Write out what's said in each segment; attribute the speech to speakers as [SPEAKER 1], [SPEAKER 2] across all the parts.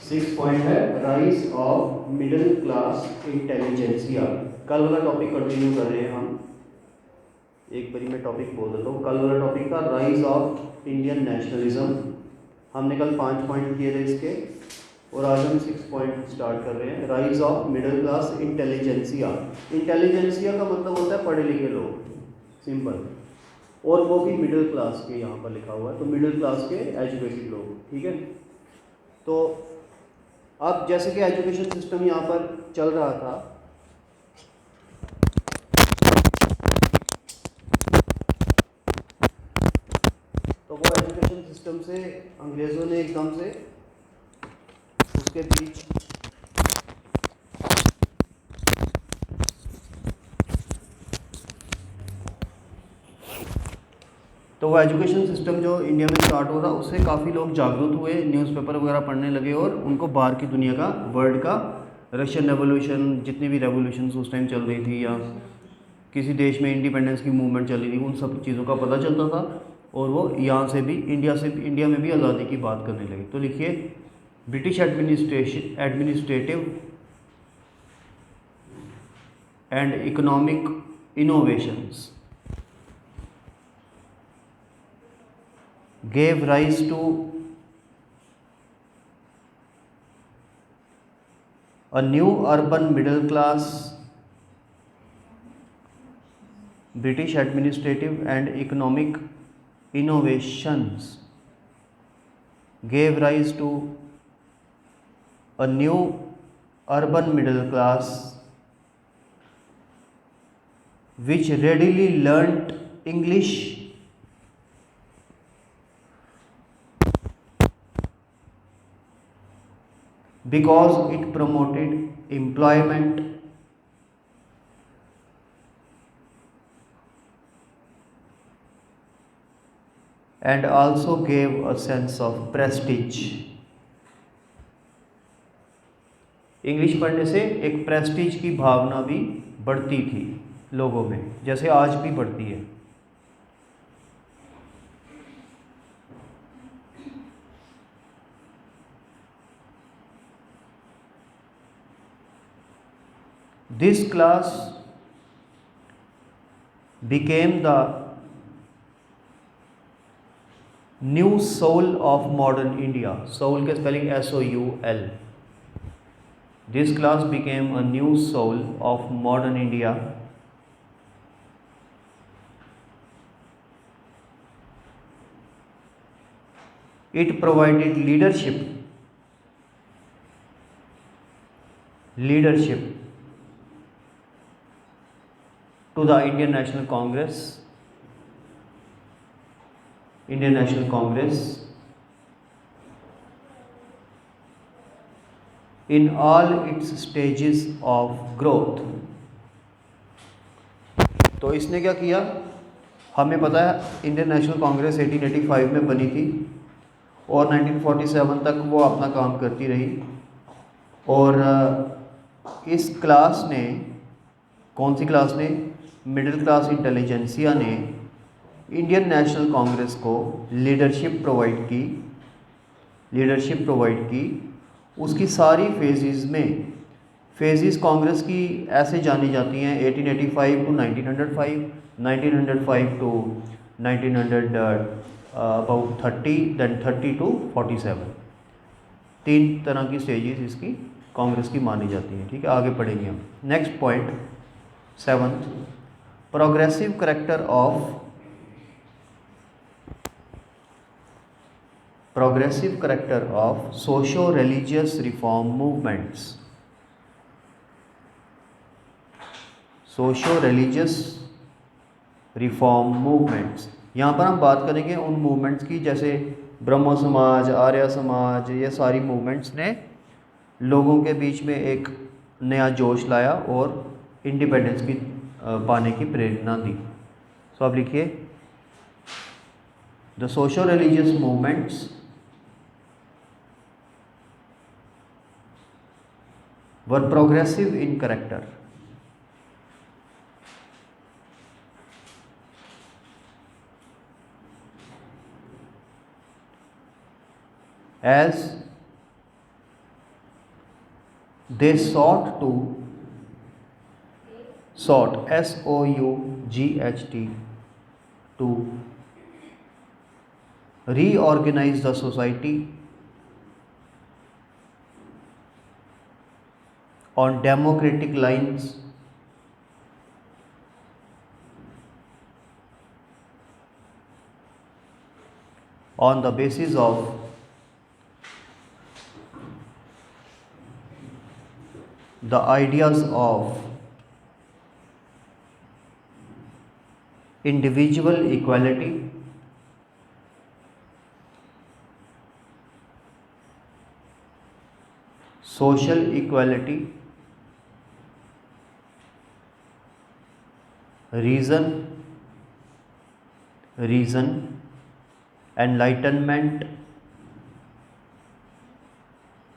[SPEAKER 1] 6 point है rise of middle class intelligentsia. कल वाला टॉपिक कंटिन्यू कर रहे हैं हम। एक बारी मैं टॉपिक बोल देता हूँ। कल वाला टॉपिक था राइज ऑफ इंडियन नेशनलिज्म। हमने कल 5 पॉइंट किए थे इसके, और आज हम 6 पॉइंट स्टार्ट कर रहे हैं। Rise of middle class intelligentsia. Intelligentsia का मतलब होता है पढ़े लिखे लोग, सिंपल, और वो भी मिडिल क्लास के, यहाँ पर लिखा हुआ है तो मिडिल क्लास के एजुकेटेड लोग, ठीक है। तो अब जैसे कि एजुकेशन सिस्टम यहाँ पर चल रहा था, तो वो एजुकेशन सिस्टम से अंग्रेज़ों ने एकदम से उसके बीच तो वो एजुकेशन सिस्टम जो इंडिया में स्टार्ट हो रहा, उससे काफ़ी लोग जागरूक हुए, न्यूज़पेपर वगैरह पढ़ने लगे, और उनको बाहर की दुनिया का, वर्ल्ड का, रशियन रेवोल्यूशन, जितनी भी रेवोल्यूशन उस टाइम चल रही थी, या किसी देश में इंडिपेंडेंस की मूवमेंट चल रही थी, उन सब चीज़ों का पता चलता था, और वो यहाँ से भी इंडिया में भी आज़ादी की बात करने लगे। तो लिखिए, British administrative and economic innovations gave rise to a new urban middle class. British administrative and economic innovations gave rise to a new urban middle class which readily learnt English because it promoted employment and also gave a sense of prestige. English पढ़ने से एक Prestige की भावना भी बढ़ती थी लोगों में, जैसे आज भी बढ़ती है। This class became the new soul of modern India. Soul के spelling SOUL. This class became a new soul of modern India. It provided leadership to the Indian National Congress in all its stages of growth. तो इसने क्या किया, हमें पता है Indian national Congress 1885 में बनी थी, और 1947 तक वो अपना काम करती रही। और इस क्लास ने, कौन सी क्लास ने, मिडिल क्लास इंटेलिजेंसिया ने इंडियन नेशनल कांग्रेस को लीडरशिप प्रोवाइड की। उसकी सारी फेजेस कांग्रेस की ऐसे जानी जाती हैं, 1885 to 1905, 1905 to 1900 about 30, then 30 to 47। 3 तरह की स्टेजेस इसकी कांग्रेस की मानी जाती हैं, ठीक है। आगे पढ़ेंगे हम। Next point 7th, progressive character of socio religious reform movements. यहाँ पर हम बात करेंगे उन मूवमेंट्स की, जैसे ब्रह्मो समाज, आर्य समाज, ये सारी मूवमेंट्स ने लोगों के बीच में एक नया जोश लाया और इंडिपेंडेंस की पाने की प्रेरणा दी। सो अब लिखिए, the socio religious movements were progressive in character as they sought SOUGHT to reorganize the society on democratic lines on the basis of the ideas of individual equality, social equality, reason, enlightenment,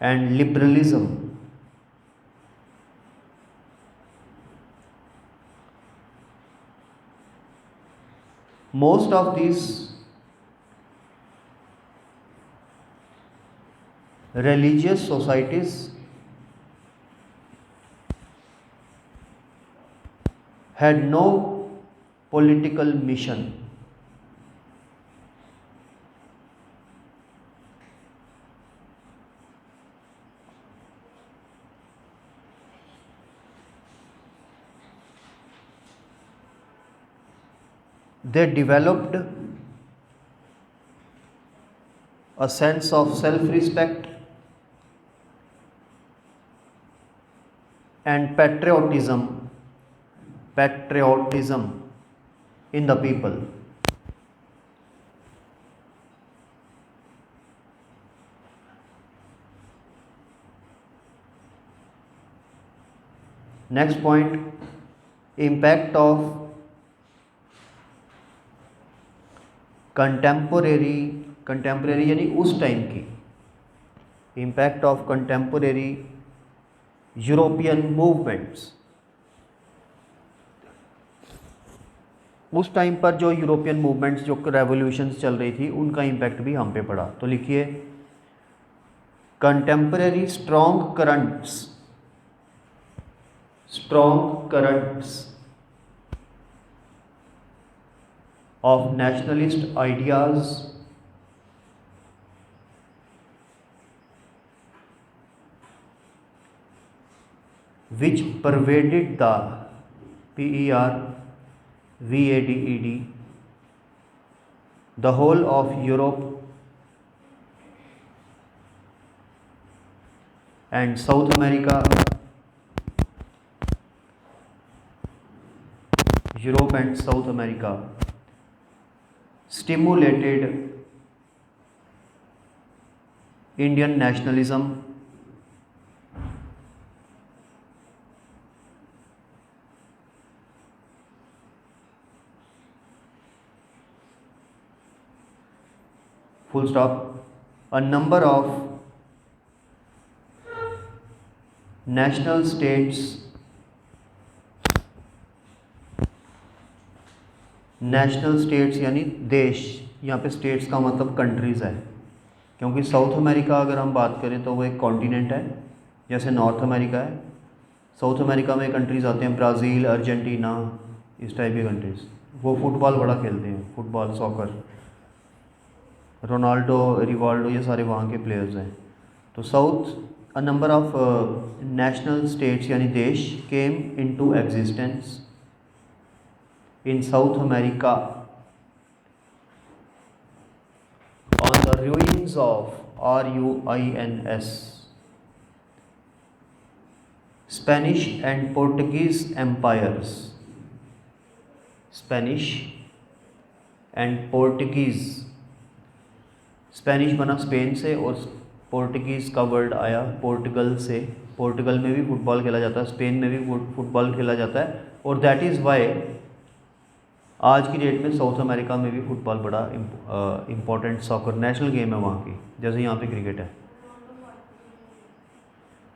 [SPEAKER 1] and liberalism. Most of these religious societies had no political mission. They developed a sense of self-respect and patriotism in the people. Next point, impact of contemporary यानी उस time की, impact of contemporary European movements. उस time पर जो European movements, जो revolutions चल रही थी, उनका इम्पैक्ट भी हम पे पड़ा। तो लिखिए contemporary strong currents of nationalist ideas which pervaded the the whole of Europe and South America, stimulated Indian nationalism full stop. A number of national states यानी देश, यहाँ पे स्टेट्स का मतलब कंट्रीज़ है, क्योंकि साउथ अमेरिका अगर हम बात करें तो वो एक कॉन्टिनेंट है, जैसे नॉर्थ अमेरिका है। साउथ अमेरिका में कंट्रीज़ आते हैं ब्राज़ील, अर्जेंटीना, इस टाइप की कंट्रीज़। वो फुटबॉल बड़ा खेलते हैं, फुटबॉल, सॉकर, रोनाल्डो, रिवाल्डो, ये सारे वहाँ के प्लेयर्स हैं। तो a number of national states यानी देश came into existence in South America on the ruins of RUINS Spanish and Portuguese empires. Spanish बना स्पेन से और पोर्टुगीज़ का वर्ड आया पोर्टुगल से। पोर्टुगल में भी फुटबॉल खेला जाता है, स्पेन में भी फुटबॉल खेला जाता है, और दैट इज़ वाई आज की डेट में साउथ अमेरिका में भी फुटबॉल बड़ा इम्पोर्टेंट सॉकर नेशनल गेम है वहाँ की, जैसे यहाँ पे क्रिकेट है।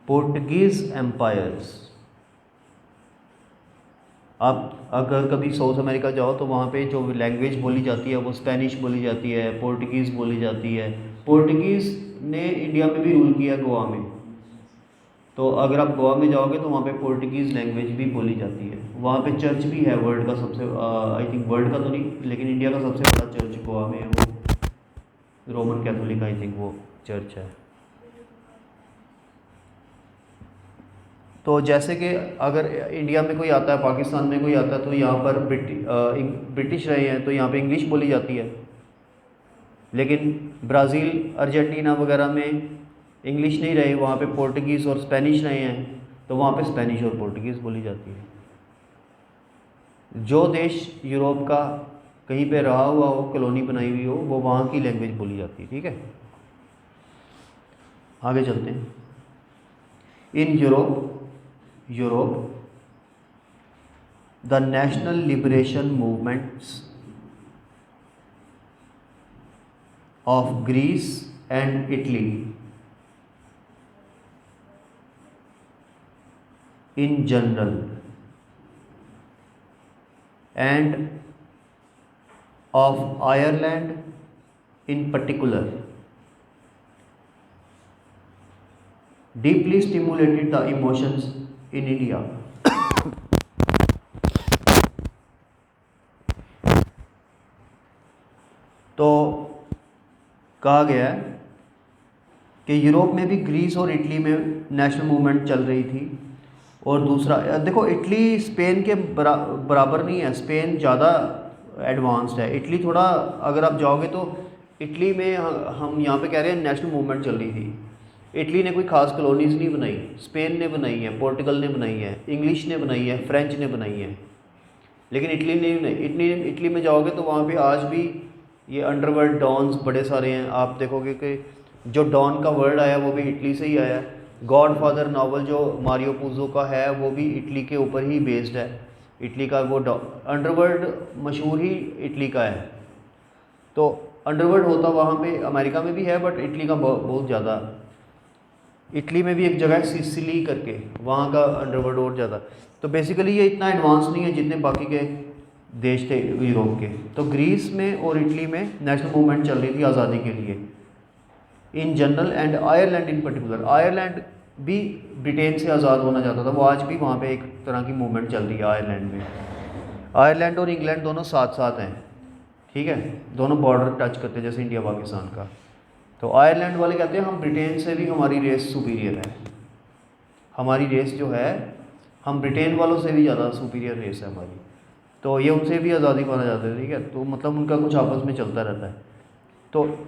[SPEAKER 1] पोर्टुगीज़ एम्पायर्स, आप अगर कभी साउथ अमेरिका जाओ तो वहाँ पे जो लैंग्वेज बोली जाती है वो स्पेनिश बोली जाती है, पोर्टुगीज़ बोली जाती है। पोर्टुगीज़ ने इंडिया में भी रूल किया, गोवा में। तो अगर आप गोवा में जाओगे तो वहाँ पे पोर्टुगीज़ लैंग्वेज भी बोली जाती है। वहाँ पे चर्च भी है वर्ल्ड का सबसे, आई थिंक वर्ल्ड का तो नहीं लेकिन इंडिया का सबसे बड़ा चर्च गोवा में है, वो रोमन कैथोलिक आई थिंक वो चर्च है। तो जैसे कि अगर इंडिया में कोई आता है, पाकिस्तान में कोई आता है, तो यहाँ पर ब्रिटिश रहे हैं तो यहाँ पे इंग्लिश बोली जाती है, लेकिन ब्राज़ील अर्जेंटीना वगैरह में इंग्लिश नहीं रहे, वहाँ पे पोर्टुगीज़ और स्पेनिश रहे हैं, तो वहाँ पे स्पेनिश और पोर्टुगीज़ बोली जाती है। जो देश यूरोप का कहीं पे रहा हुआ हो, कॉलोनी बनाई हुई हो, वो वहाँ की लैंग्वेज बोली जाती है। ठीक है, आगे चलते हैं। In Europe the national liberation movements of Greece and Italy in general and of Ireland in particular deeply stimulated the emotions in India. तो कहा गया है कि यूरोप में भी ग्रीस और इटली में नेशनल मूवमेंट चल रही थी। और दूसरा देखो, इटली स्पेन के बराबर नहीं है, स्पेन ज़्यादा एडवांस्ड है। इटली थोड़ा, अगर आप जाओगे तो इटली में हम यहाँ पे कह रहे हैं नेशनल मूवमेंट चल रही थी। इटली ने कोई ख़ास कॉलोनीज़ नहीं बनाई, स्पेन ने बनाई है, पोर्टुगल ने बनाई है, इंग्लिश ने बनाई है, फ्रेंच ने बनाई है, लेकिन इटली ने नहीं। इटली में जाओगे तो वहाँ पे आज भी ये अंडरवर्ल्ड डॉन्स बड़े सारे हैं। आप देखोगे कि जो डॉन का वर्ड आया वो भी इटली से ही आया है। गॉडफादर नावल जो मारियो पुज़ो का है वो भी इटली के ऊपर ही बेस्ड है। इटली का वो अंडरवर्ल्ड मशहूर ही इटली का है। तो अंडरवर्ल्ड होता वहाँ पे अमेरिका में भी है, बट इटली का बहुत ज़्यादा। इटली में भी एक जगह है सिसिली करके, वहाँ का अंडरवर्ल्ड और ज़्यादा। तो बेसिकली ये इतना एडवांस नहीं है जितने बाकी के देश थे यूरोप के। तो ग्रीस में और इटली में नेशनल मूवमेंट चल रही थी आज़ादी के लिए in general and Ireland in particular. Ireland भी ब्रिटेन से आज़ाद होना चाहता था, वो आज भी वहाँ पे एक तरह की मूवमेंट चल रही है आयरलैंड में। आयरलैंड और इंग्लैंड दोनों साथ साथ हैं, ठीक है, दोनों बॉर्डर टच करते हैं जैसे इंडिया पाकिस्तान का। तो आयरलैंड वाले कहते हैं हम ब्रिटेन से भी हमारी रेस सुपीरियर है, हमारी रेस जो है हम ब्रिटेन वालों से भी ज़्यादा सुपीरियर रेस है हमारी। तो ये उनसे भी आज़ादी पाना चाहते हैं, ठीक है। तो मतलब उनका कुछ आपस में चलता रहता है। तो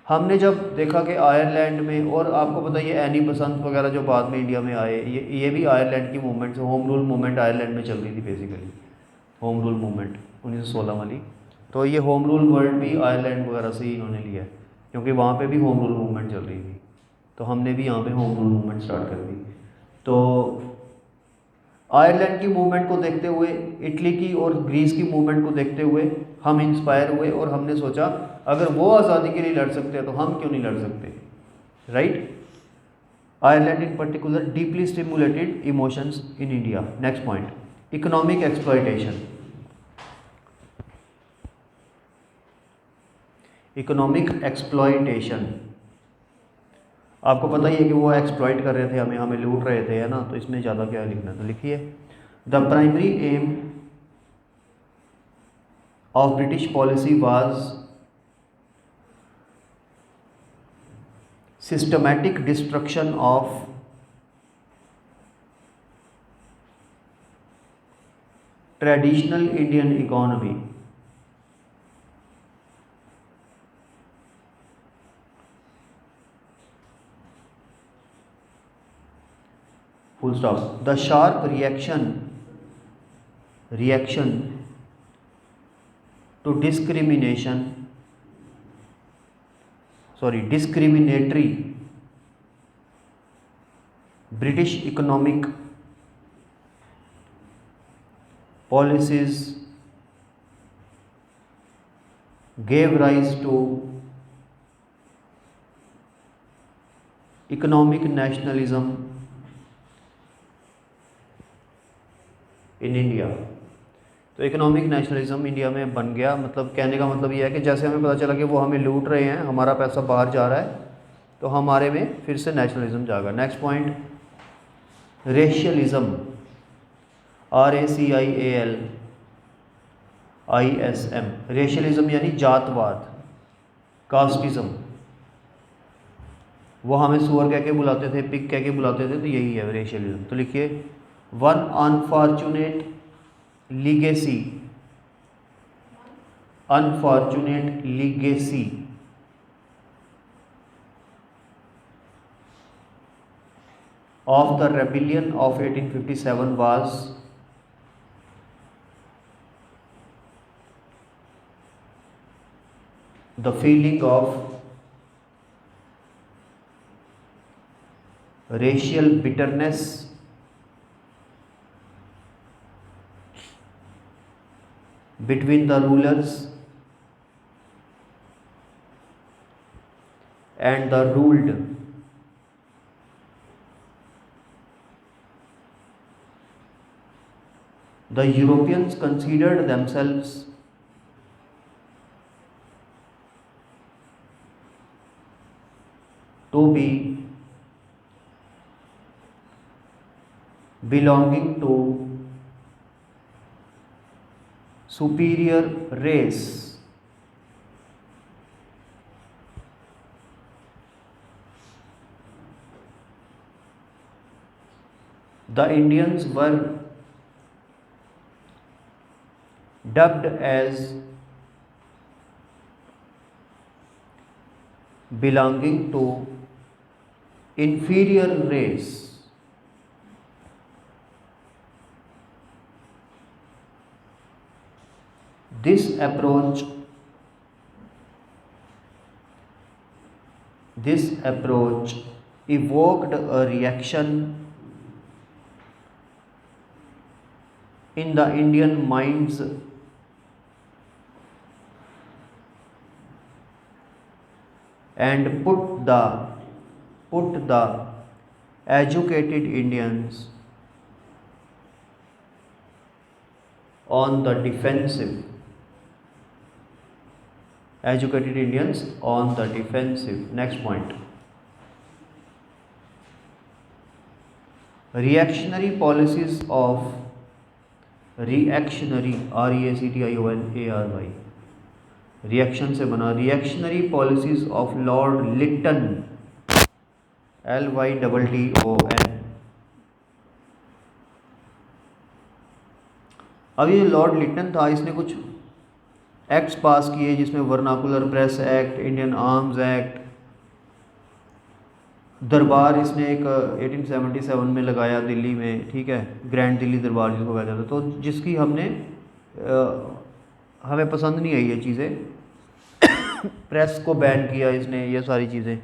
[SPEAKER 1] हमने जब देखा कि आयरलैंड में, और आपको पता है एनी बसंत वगैरह जो बाद में इंडिया में आए, ये भी आयरलैंड की movement, home rule movement Ireland में चल रही थी बेसिकली, होम रूल मूवमेंट 1916 वाली। तो ये होम रूल वर्ड भी आयरलैंड वगैरह से ही इन्होंने लिया है, क्योंकि वहाँ पे भी होम रूल मूवमेंट चल रही थी। तो हमने भी यहाँ पे होम रूल मूवमेंट स्टार्ट कर दी। तो आयरलैंड की मूवमेंट को देखते हुए, इटली की और ग्रीस की मूवमेंट को देखते हुए हम इंस्पायर हुए और हमने सोचा अगर वो आज़ादी के लिए लड़ सकते हैं तो हम क्यों नहीं लड़ सकते, right. Ireland in particular deeply stimulated emotions in India. Next point, economic exploitation. Economic exploitation, आपको पता ही है कि वो एक्सप्लॉइट कर रहे थे, हमें लूट रहे थे, है ना। तो इसमें ज़्यादा क्या लिखना, तो लिखिए the primary aim of British policy was systematic destruction of traditional Indian economy. full stop. The sharp reaction to discriminatory British economic policies gave rise to economic nationalism in India. तो इकोनॉमिक नेशनलिज्म इंडिया में बन गया। मतलब कहने का मतलब ये है कि जैसे हमें पता चला कि वो हमें लूट रहे हैं, हमारा पैसा बाहर जा रहा है, तो हमारे में फिर से नेशनलिज्म जाएगा। नेक्स्ट पॉइंट, रेशियलिज्म, RACIALISM, रेशियलिज्म यानी जातवाद, कास्टिज्म, वो हमें सुअर कह के बुलाते थे, पिग कह के बुलाते थे, तो यही है रेशियलिज्म। तो लिखिए one unfortunate legacy, unfortunate legacy of the rebellion of 1857 was the feeling of racial bitterness between the rulers and the ruled. The Europeans considered themselves to be belonging to superior race. The Indians were dubbed as belonging to inferior race. This approach evoked a reaction in the Indian minds and put the educated Indians on the defensive. Educated Indians on the defensive. Next point. Reactionary policies of reactionary, REACTIONARY, reaction से बना, reactionary policies of Lord Lytton, LYTTON। अब ये Lord Liton था, इसने कुछ acts पास किए जिसमें vernacular press act, Indian arms act, दरबार इसने एक 1877 में लगाया दिल्ली में, ठीक है, ग्रैंड दिल्ली दरबार जिसको कहते थे, तो जिसकी हमें पसंद नहीं आई ये चीज़ें, प्रेस को बैन किया इसने, ये सारी चीज़ें।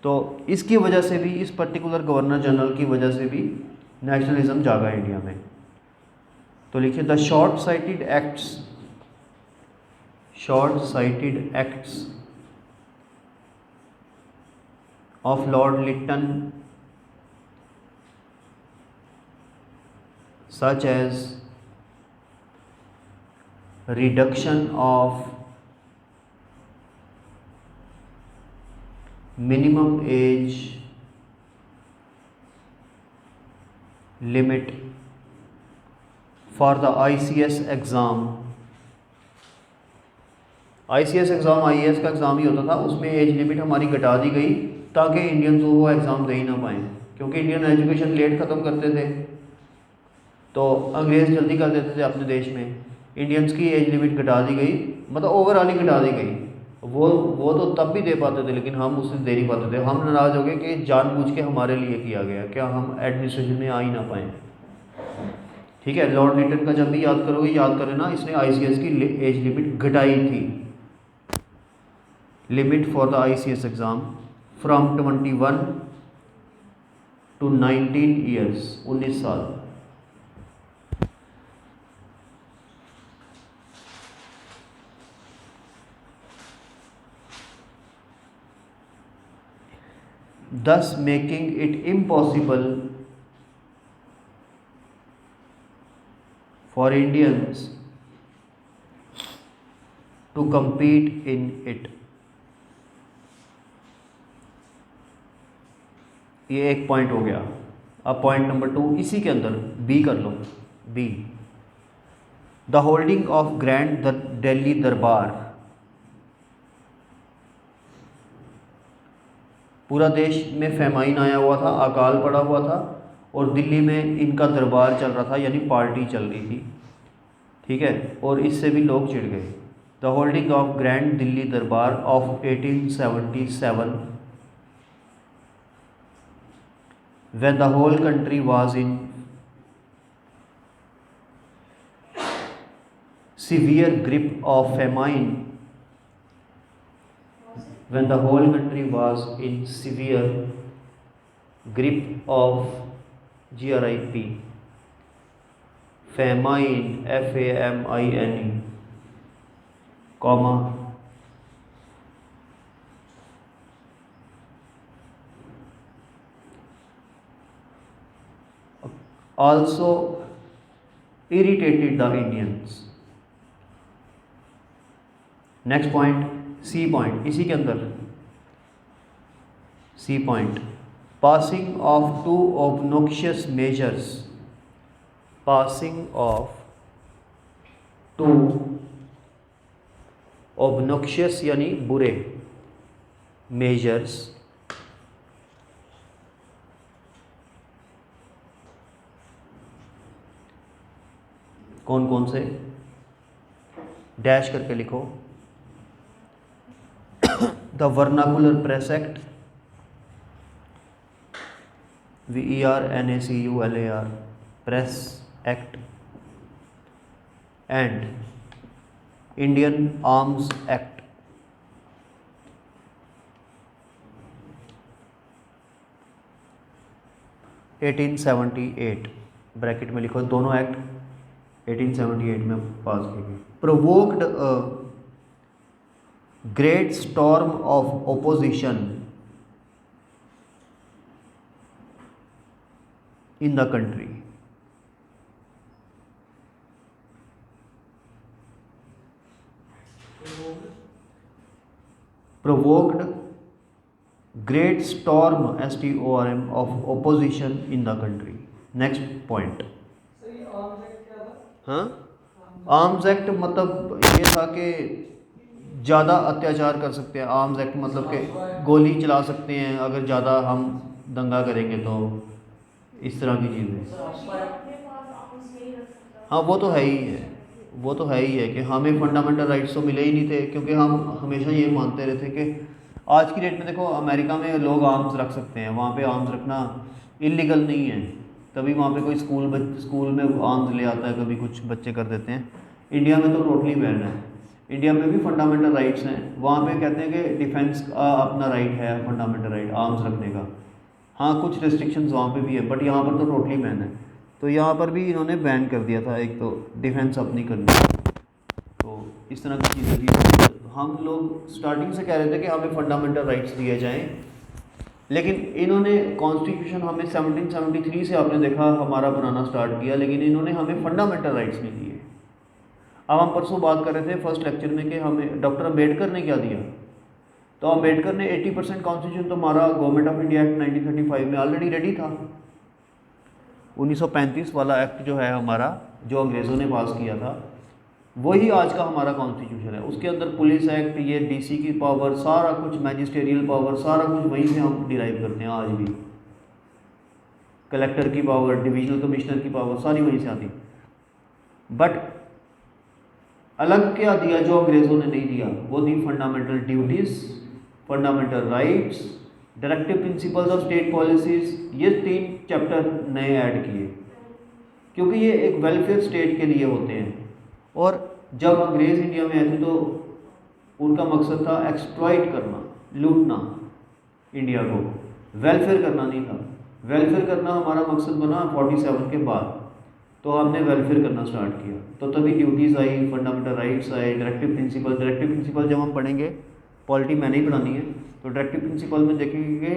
[SPEAKER 1] तो इसकी वजह से भी, इस पर्टिकुलर गवर्नर जनरल की वजह से भी नेशनलिज्म जागा इंडिया में। तो लिखिए the short sighted acts of Lord Lytton, such as reduction of minimum age limit for the ICS exam. ICS exam IAS का एग्ज़ाम ही होता था, उसमें एज लिमिट हमारी घटा दी गई ताकि इंडियंस वो एग्ज़ाम दे ही ना पाएँ, क्योंकि इंडियन एजुकेशन लेट ख़त्म करते थे तो अंग्रेज़ जल्दी कर देते थे अपने देश में। इंडियंस की एज लिमिट घटा दी गई, मतलब ओवरऑल ही घटा दी गई। वो तो तब भी दे पाते थे, लेकिन हम उससे दे नहीं पाते थे। हम नाराज़ हो गए कि जानबूझ के हमारे लिए किया गया, क्या हम एडमिनिस्ट्रेशन में आ ही ना पाएँ। ठीक है, लॉर्ड लिटन का जब भी याद करोगे, याद करें ना, इसने ICS की एज लिमिट घटाई थी। Limit for the ICS exam from 21 to 19 years, 19 साल। thus making it impossible for Indians to compete in it। ये एक पॉइंट हो गया। अब पॉइंट नंबर 2 इसी के अंदर बी कर लो। B, the holding of grand Delhi Durbar, पूरा देश में फेमाइन आया हुआ था, अकाल पड़ा हुआ था और दिल्ली में इनका दरबार चल रहा था, यानी पार्टी चल रही थी, ठीक है, और इससे भी लोग चिढ़ गए। The holding of grand Delhi दरबार of 1877 when the whole country was in severe grip of famine, when the whole country was in severe grip of GRIP, famine, FAMINE, comma, also irritated the Indians. Next point, C point, इसी के अंदर C point, passing of to obnoxious measures, passing of to obnoxious यानी बुरे, measures कौन कौन से, dash करके लिखो, the vernacular press act, VERNACULAR press act, and Indian arms act, (1878) bracket में लिखो, दोनों एक्ट 1878 में पास की गई। Provoked great storm of opposition in the country, provoked great storm STORM of opposition in the country. Next point, हाँ, arms act मतलब ये था कि ज़्यादा अत्याचार कर सकते हैं, आर्म्स एक्ट मतलब कि गोली चला सकते हैं अगर ज़्यादा हम दंगा करेंगे, तो इस तरह की चीज़ें। हाँ वो तो है ही है, वो तो है ही है कि हमें फंडामेंटल राइट्स तो मिले ही नहीं थे, क्योंकि हम हमेशा ये मानते रहते कि आज की डेट में देखो अमेरिका में लोग आर्म्स रख सकते हैं, वहाँ पे आर्म्स रखना इलीगल नहीं है, तभी वहाँ पे कोई स्कूल में आर्म्स ले आता है, कभी कुछ बच्चे कर देते हैं। इंडिया में तो टोटली बैन है, इंडिया में भी फंडामेंटल राइट्स हैं, वहाँ पे कहते हैं कि डिफेंस का अपना राइट है, फंडामेंटल राइट आर्म्स रखने का, हाँ कुछ रिस्ट्रिक्शंस वहाँ पे भी है, बट यहाँ पर तो टोटली बैन है। तो यहाँ पर भी इन्होंने बैन कर दिया था, एक तो डिफेंस अपनी करनी, तो इस तरह की चीज़ें थी। हम लोग स्टार्टिंग से कह रहे थे कि हमें फंडामेंटल राइट्स दिए जाएँ, लेकिन इन्होंने कॉन्स्टिट्यूशन हमें 1773 से आपने देखा हमारा बनाना स्टार्ट किया, लेकिन इन्होंने हमें फंडामेंटल राइट्स नहीं दिए। अब हम परसों बात कर रहे थे फर्स्ट लेक्चर में कि हमें डॉक्टर अम्बेडकर ने क्या दिया, तो अम्बेडकर ने 80% कॉन्स्टिट्यूशन तो हमारा गवर्नमेंट ऑफ इंडिया एक्ट 1935 में ऑलरेडी रेडी था। 1935 वाला एक्ट जो है हमारा, जो अंग्रेज़ों ने पास किया था, वही आज का हमारा कॉन्स्टिट्यूशन है। उसके अंदर पुलिस एक्ट, ये DC की पावर, सारा कुछ मैजिस्ट्रियल पावर, सारा कुछ वहीं से हम डिराइव करते हैं आज भी। कलेक्टर की पावर, डिविजनल कमिश्नर की पावर, सारी वहीं से आती। बट अलग क्या दिया जो अंग्रेज़ों ने नहीं दिया, वो दी fundamental duties, fundamental rights, directive principles of state policies, ये 3 चैप्टर नए ऐड किए, क्योंकि ये एक वेलफेयर स्टेट के लिए होते हैं। और जब अंग्रेज़ इंडिया में आए थे तो उनका मकसद था एक्सप्लॉइट करना, लूटना इंडिया को, वेलफेयर करना नहीं था। वेलफेयर करना हमारा मकसद बना 47 के बाद, तो हमने वेलफेयर करना स्टार्ट किया, तो तभी ड्यूटीज़ आई, फंडामेंटल राइट्स आए, डायरेक्टिव प्रिंसिपल जब हम पढ़ेंगे, पॉलिटी मैंने ही पढ़ानी है, तो डायरेक्टिव प्रिंसिपल में देखेंगे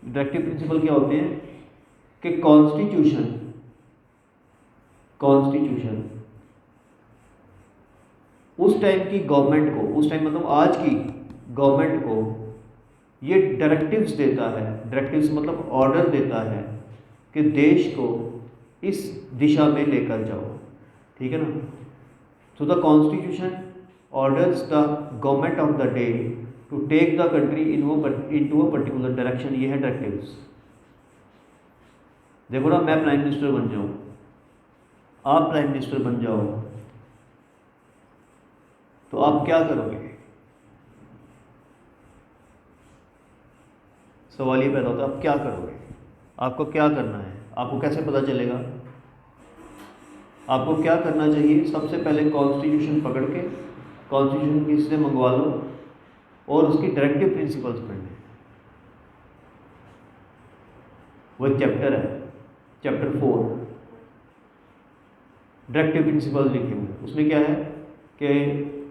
[SPEAKER 1] डायरेक्टिव प्रिंसिपल क्या होते हैं कि कॉन्स्टिट्यूशन उस टाइम की गवर्नमेंट को, उस टाइम मतलब आज की गवर्नमेंट को ये डायरेक्टिव्स देता है, डायरेक्टिव्स मतलब ऑर्डर देता है कि देश को इस दिशा में लेकर जाओ, ठीक है ना। तो the constitution orders the government of the day to take the country into a particular direction. ये है डायरेक्टिव्स। देखो ना, मैं प्राइम मिनिस्टर बन जाऊं, आप प्राइम मिनिस्टर बन जाओ, तो आप क्या करोगे? सवाल ये पैदा होता है, आप क्या करोगे? आपको क्या करना है? आपको कैसे पता चलेगा? आपको क्या करना चाहिए? सबसे पहले कॉन्स्टिट्यूशन पकड़ के कॉन्स्टिट्यूशन किसी से मंगवा लो और उसकी डायरेक्टिव प्रिंसिपल्स पढ़ने। वो एक चैप्टर है, चैप्टर 4, डायरेक्टिव प्रिंसिपल्स लिखे हुए। उसमें क्या है कि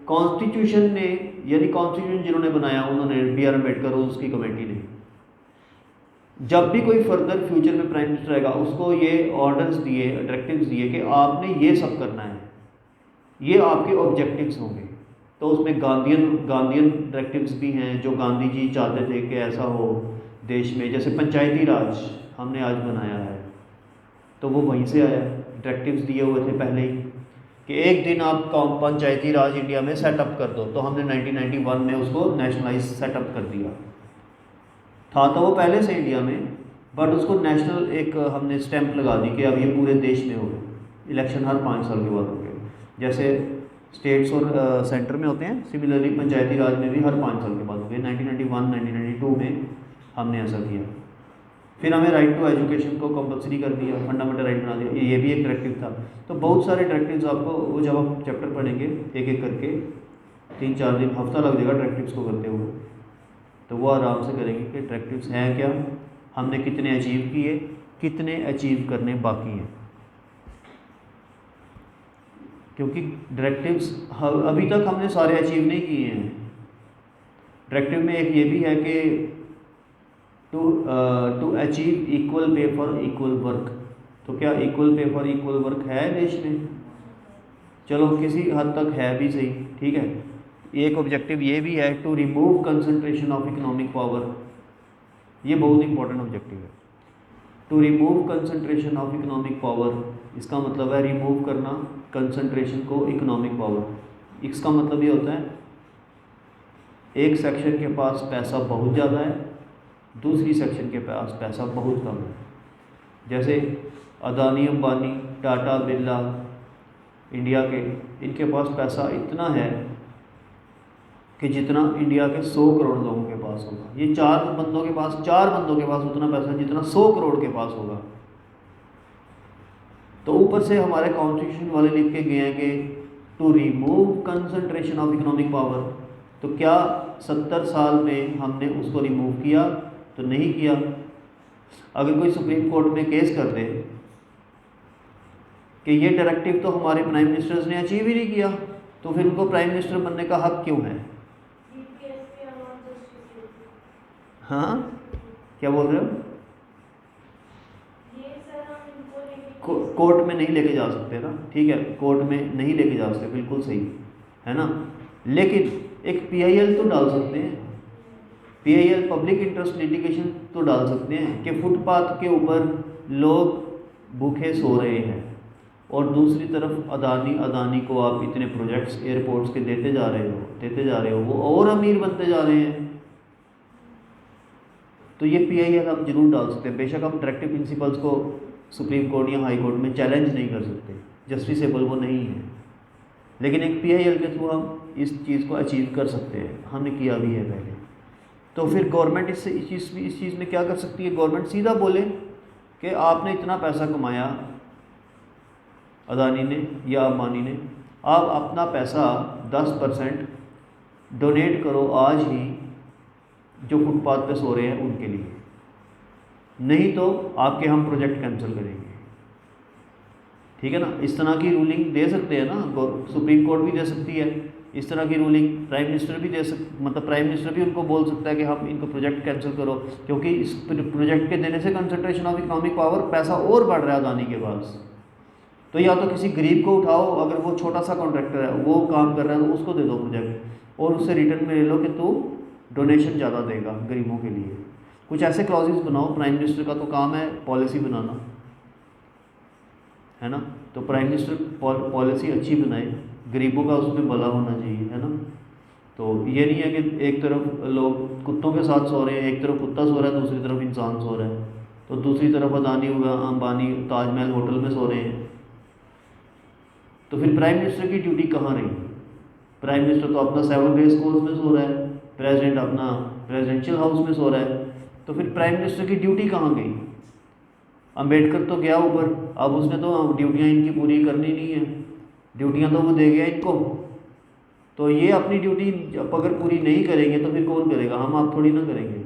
[SPEAKER 1] कॉन्स्टिट्यूशन ने, यानी कॉन्स्टिट्यूशन जिन्होंने बनाया उन्होंने, बी आर अम्बेडकर और उसकी कमेटी ने, जब भी कोई फर्दर फ्यूचर में प्राइम मिनिस्टर आएगा उसको ये ऑर्डर्स दिए, डायरेक्टिव्स दिए कि आपने ये सब करना है, ये आपके ऑब्जेक्टिव्स होंगे। तो उसमें गांधीयन डायरेक्टिव्स भी हैं, जो गांधी जी चाहते थे कि ऐसा हो देश में। जैसे पंचायती राज हमने आज बनाया है, तो वो वहीं से आया। डायरेक्टिव्स दिए हुए थे पहले ही कि एक दिन आप पंचायती राज इंडिया में सेटअप कर दो, तो हमने 1991 में उसको नेशनलाइज सेटअप कर दिया। था तो वो पहले से इंडिया में, बट उसको नेशनल एक हमने स्टैंप लगा दी कि अब ये पूरे देश में हो गए। इलेक्शन हर 5 साल के बाद हो गए, जैसे स्टेट्स और सेंटर में होते हैं, सिमिलरली पंचायती राज में भी हर 5 साल के बाद हो गए। 1991 1992 में हमने ऐसा किया। फिर हमें राइट टू एजुकेशन को कंपलसरी कर दिया, फंडामेंटल राइट बना दिया, ये भी एक डायरेक्टिव था। तो बहुत सारे डायरेक्टिव्स आपको, वो जब आप चैप्टर पढ़ेंगे एक एक करके, 3-4 दिन, हफ्ता लग जाएगा डायरेक्टिव्स को करते हुए, तो वो आराम से करेंगे कि डायरेक्टिव्स हैं क्या, हमने कितने अचीव किए, कितने अचीव करने बाकी हैं। क्योंकि डायरेक्टिव्स अभी तक हमने सारे अचीव नहीं किए हैं। डायरेक्टिव में एक ये भी है कि to achieve equal pay for equal work. तो क्या equal pay for equal work है देश में? चलो किसी हद तक है भी सही, ठीक है। एक ऑब्जेक्टिव ये भी है, to remove concentration of economic power. ये बहुत इंपॉर्टेंट ऑब्जेक्टिव है, to remove concentration of economic power. इसका मतलब है रिमूव करना कंसंट्रेशन को इकोनॉमिक पावर। इसका मतलब ये होता है एक सेक्शन के पास पैसा बहुत ज़्यादा है, दूसरी सेक्शन के पास पैसा बहुत कम है। जैसे अदानी, अंबानी, टाटा, बिरला, इंडिया के, इनके पास पैसा इतना है कि जितना इंडिया के 100 करोड़ लोगों के पास होगा। ये 4 बंदों के पास उतना पैसा जितना 100 करोड़ के पास होगा। तो ऊपर से हमारे कॉन्स्टिट्यूशन वाले लिख के गए हैं कि to remove concentration of economic power. तो क्या 70 साल में हमने उसको रिमूव किया? तो नहीं किया। अगर कोई सुप्रीम कोर्ट में केस कर दे कि ये डायरेक्टिव तो हमारे प्राइम मिनिस्टर्स ने अचीव ही नहीं किया, तो फिर उनको प्राइम मिनिस्टर बनने का हक क्यों है? हाँ, क्या बोल रहे हो? कोर्ट में नहीं लेके जा सकते ना, ठीक है, कोर्ट में नहीं लेके जा सकते, बिल्कुल सही है ना। लेकिन एक PIL तो डाल सकते हैं, PIL पब्लिक इंटरेस्ट लिटिगेशन तो डाल सकते हैं कि फुटपाथ के ऊपर लोग भूखे सो रहे हैं और दूसरी तरफ अदानी को आप इतने प्रोजेक्ट्स एयरपोर्ट्स के देते जा रहे हो, वो और अमीर बनते जा रहे हैं। तो ये PIL हम जरूर डाल सकते हैं। बेशक हम डायरेक्टिव प्रिंसिपल्स को सुप्रीम कोर्ट या हाई कोर्ट में चैलेंज नहीं कर सकते, जस्टिसेबल वो नहीं है, लेकिन एक PIL के थ्रू हम इस चीज़ को अचीव कर सकते हैं। हमने किया भी है पहले। तो फिर गवर्नमेंट इस चीज़ में क्या कर सकती है? गवर्नमेंट सीधा बोले कि आपने इतना पैसा कमाया अदानी ने या अंबानी ने, आप अपना पैसा 10% डोनेट करो आज ही जो फुटपाथ पे सो रहे हैं उनके लिए, नहीं तो आपके हम प्रोजेक्ट कैंसिल करेंगे। ठीक है ना, इस तरह की रूलिंग दे सकते हैं ना, सुप्रीम कोर्ट भी दे सकती है इस तरह की रूलिंग, प्राइम मिनिस्टर भी मतलब प्राइम मिनिस्टर भी उनको बोल सकता है कि हम इनको प्रोजेक्ट कैंसिल करो, क्योंकि इस प्रोजेक्ट के देने से कंसंट्रेशन ऑफ इकोनॉमिक पावर, पैसा और बढ़ रहा है अदानी के पास। तो या तो किसी गरीब को उठाओ, अगर वो छोटा सा कॉन्ट्रैक्टर है, वो काम कर रहा है, तो उसको दे दो प्रोजेक्ट और उससे रिटर्न में ले लो कि तू डोनेशन ज़्यादा देगा गरीबों के लिए। कुछ ऐसे क्लॉजेस बनाओ। प्राइम मिनिस्टर का तो काम है पॉलिसी बनाना, है ना। तो प्राइम मिनिस्टर पॉलिसी अच्छी बनाए, गरीबों का उसमें भला होना चाहिए, है ना। तो ये नहीं है कि एक तरफ लोग कुत्तों के साथ सो रहे हैं, एक तरफ कुत्ता सो रहा है, दूसरी तरफ इंसान सो रहा है, तो दूसरी तरफ अदानी होगा, अंबानी ताजमहल होटल में सो रहे हैं। तो फिर प्राइम मिनिस्टर की ड्यूटी कहाँ रही? प्राइम मिनिस्टर तो अपना 7 रेस कोर्स में सो रहा है, प्रेसिडेंट अपना प्रेसिडेंशियल हाउस में सो रहा है, तो फिर प्राइम मिनिस्टर की ड्यूटी कहाँ गई? अम्बेडकर तो गया ऊपर, अब उसने तो ड्यूटियाँ इनकी पूरी करनी नहीं है, ड्यूटियाँ तो वो दे गया इनको। तो ये अपनी ड्यूटी अगर पूरी नहीं करेंगे तो फिर कौन करेगा? हम आप थोड़ी ना करेंगे,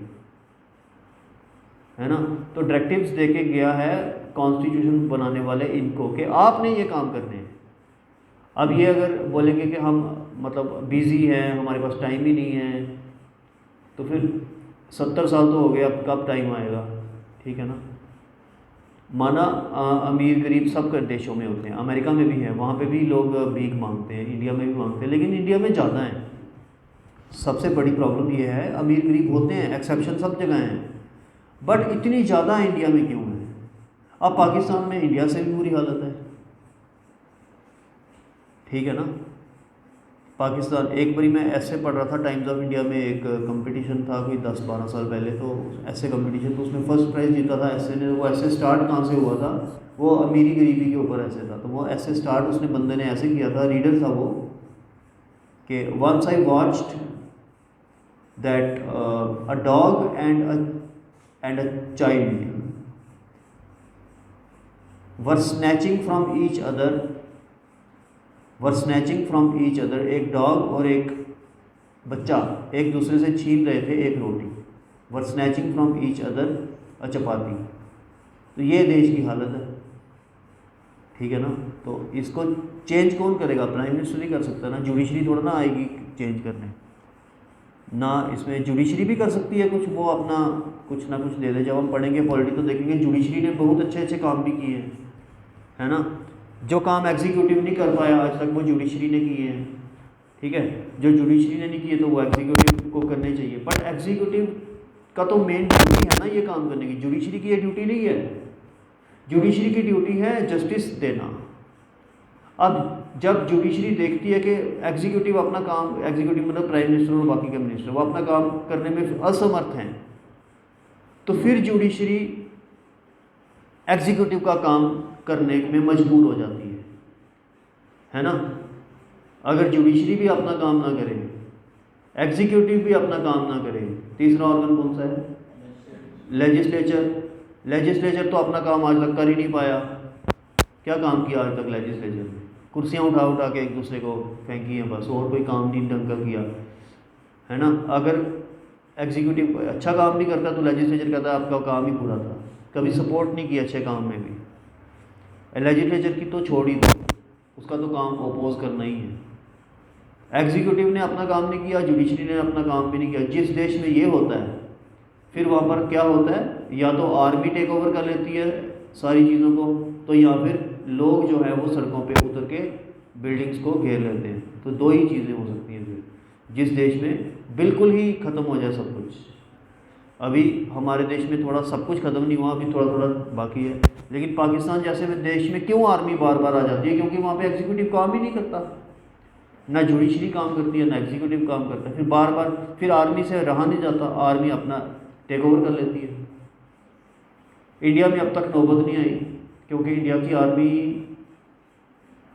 [SPEAKER 1] है ना। तो डायरेक्टिव्स दे के गया है कॉन्स्टिट्यूशन बनाने वाले इनको कि आपने ये काम करने हैं। अब ये अगर बोलेंगे कि हम मतलब बिज़ी हैं, हमारे पास टाइम ही नहीं है, तो फिर 70 साल तो हो गए, अब कब टाइम आएगा? ठीक है ना। माना अमीर गरीब सब कर देशों में होते हैं, अमेरिका में भी है, वहाँ पे भी लोग भीख मांगते हैं, इंडिया में भी मांगते हैं, लेकिन इंडिया में ज़्यादा है। सबसे बड़ी प्रॉब्लम ये है, अमीर गरीब होते हैं, एक्सेप्शन सब जगह हैं, बट इतनी ज़्यादा इंडिया में क्यों है? अब पाकिस्तान में इंडिया से भी बुरी हालत है, ठीक है ना। पाकिस्तान, एक बारी मैं ऐसे पढ़ रहा था, टाइम्स ऑफ इंडिया में एक कंपटीशन था कोई 10-12 साल पहले, तो ऐसे कंपटीशन, तो उसमें फर्स्ट प्राइज़ जीता था ऐसे ने। वो ऐसे स्टार्ट कहाँ से हुआ था? वो अमीरी गरीबी के ऊपर ऐसे था, तो वो ऐसे स्टार्ट उसने बंदे ने ऐसे किया था, रीडर था वो, कि once I watched that a dog and a child were snatching from each other, एक डॉग और एक बच्चा एक दूसरे से छीन रहे थे एक रोटी, वर स्नैचिंग फ्रॉम ईच अदर अ चपाती। तो ये देश की हालत है, ठीक है ना। तो इसको चेंज कौन करेगा? प्राइम मिनिस्टर ही कर सकता है ना, जुडिशरी थोड़ा ना आएगी चेंज करने ना। इसमें जुडिशरी भी कर सकती है कुछ, वो अपना कुछ ना कुछ दे दे। जब हम पढ़ेंगे पॉलिटी तो देखेंगे जुडिशरी ने बहुत अच्छे अच्छे काम भी किए हैं, है ना। जो काम एग्जीक्यूटिव नहीं कर पाया आज तक वो जुडिशरी ने किए हैं, ठीक है। जो जुडिशरी ने नहीं किए तो वो एग्जीक्यूटिव को करने चाहिए, बट एग्जीक्यूटिव का तो मेन ड्यूटी है ना ये काम करने की, जुडिशरी की ये ड्यूटी नहीं है। जुडिशरी की ड्यूटी है जस्टिस देना। अब जब जुडिशरी देखती है कि एग्जीक्यूटिव अपना काम, एग्जीक्यूटिव मतलब प्राइम मिनिस्टर और बाकी के मिनिस्टर, वो अपना काम करने में असमर्थ हैं, तो फिर जुडिशरी एग्जीक्यूटिव का काम करने में मजबूर हो जाती है ना। अगर जुडिशरी भी अपना काम ना करे, एग्जीक्यूटिव भी अपना काम ना करे, तीसरा ऑर्गन कौन सा है? लेजिस्लेचर तो अपना काम आज तक कर ही नहीं पाया। क्या काम किया आज तक लेजिस्लेचर ने? कुर्सियां उठा उठा के एक दूसरे को फेंकी हैं बस, और कोई काम नहीं ढंग का किया, है ना। अगर एग्जीक्यूटिव अच्छा काम नहीं करता तो लेजिस्लेचर कहता है आपका काम ही पूरा था, कभी सपोर्ट नहीं किया अच्छे काम में भी। लेजिस्लेचर की तो छोड़ ही दो, उसका तो काम ओपोज करना ही है। एग्जीक्यूटिव ने अपना काम नहीं किया, जुडिशरी ने अपना काम भी नहीं किया। जिस देश में ये होता है फिर वहाँ पर क्या होता है? या तो आर्मी टेक ओवर कर लेती है सारी चीज़ों को, तो या फिर लोग जो है वो सड़कों पे उतर के बिल्डिंग्स को घेर लेते हैं। तो दो ही चीज़ें हो सकती हैं फिर, जिस देश में बिल्कुल ही ख़त्म हो जाए सब कुछ। अभी हमारे देश में थोड़ा सब कुछ ख़त्म नहीं हुआ, अभी थोड़ा थोड़ा बाकी है, लेकिन पाकिस्तान जैसे देश में क्यों आर्मी बार बार आ जाती है? क्योंकि वहाँ पे एग्जीक्यूटिव काम ही नहीं करता, ना जुडिशरी काम करती है ना एग्जीक्यूटिव काम करता है। फिर बार बार फिर आर्मी से रहा नहीं जाता, आर्मी अपना टेक ओवर कर लेती है। इंडिया में अब तक नौबत नहीं आई, क्योंकि इंडिया की आर्मी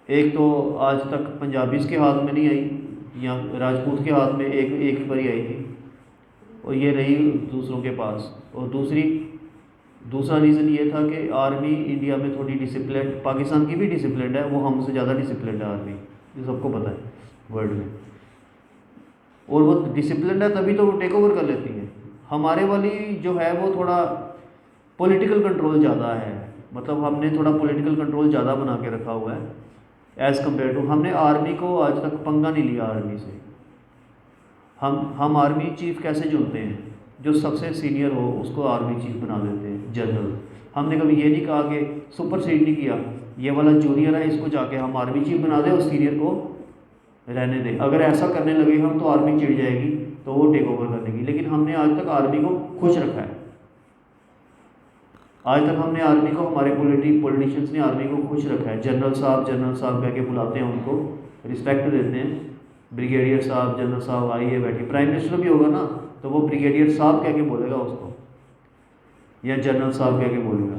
[SPEAKER 1] एक तो आज तक पंजाबीज़ के हाथ में नहीं आई या राजपूत के हाथ में एक ही बारी आई थी, और ये रही दूसरों के पास। और दूसरा रीज़न ये था कि आर्मी इंडिया में थोड़ी डिसिप्लिन, पाकिस्तान की भी डिसिप्लिन है, वो हमसे ज़्यादा डिसिप्लिन है आर्मी, ये सबको पता है वर्ल्ड में। और वो डिसिप्लिन है तभी तो वो टेक ओवर कर लेती है। हमारे वाली जो है वो थोड़ा पॉलिटिकल कंट्रोल ज़्यादा है, मतलब हमने थोड़ा पॉलिटिकल कंट्रोल ज़्यादा बना के रखा हुआ है एज़ कम्पेयर टू। हमने आर्मी को आज तक पंगा नहीं लिया आर्मी से। हम आर्मी चीफ कैसे चुनते हैं? जो सबसे सीनियर हो उसको आर्मी चीफ बना देते हैं, जनरल। हमने कभी ये नहीं कहा कि सुपरसीड नहीं किया, ये वाला जूनियर है इसको जाके हम आर्मी चीफ बना दें और सीनियर को रहने दें। अगर ऐसा करने लगे हम तो आर्मी चिढ़ जाएगी, तो वो टेक ओवर कर देगी। लेकिन हमने आज तक आर्मी को खुश रखा है। आज तक हमने आर्मी को, हमारे पॉलिटिशियंस ने आर्मी को खुश रखा है, जनरल साहब कह के बुलाते हैं, उनको रिस्पेक्ट देते हैं, ब्रिगेडियर साहब, जनरल साहब आइए बैठिए। प्राइम मिनिस्टर भी होगा ना तो वो ब्रिगेडियर साहब कह के बोलेगा उसको, या जनरल साहब कह के बोलेगा,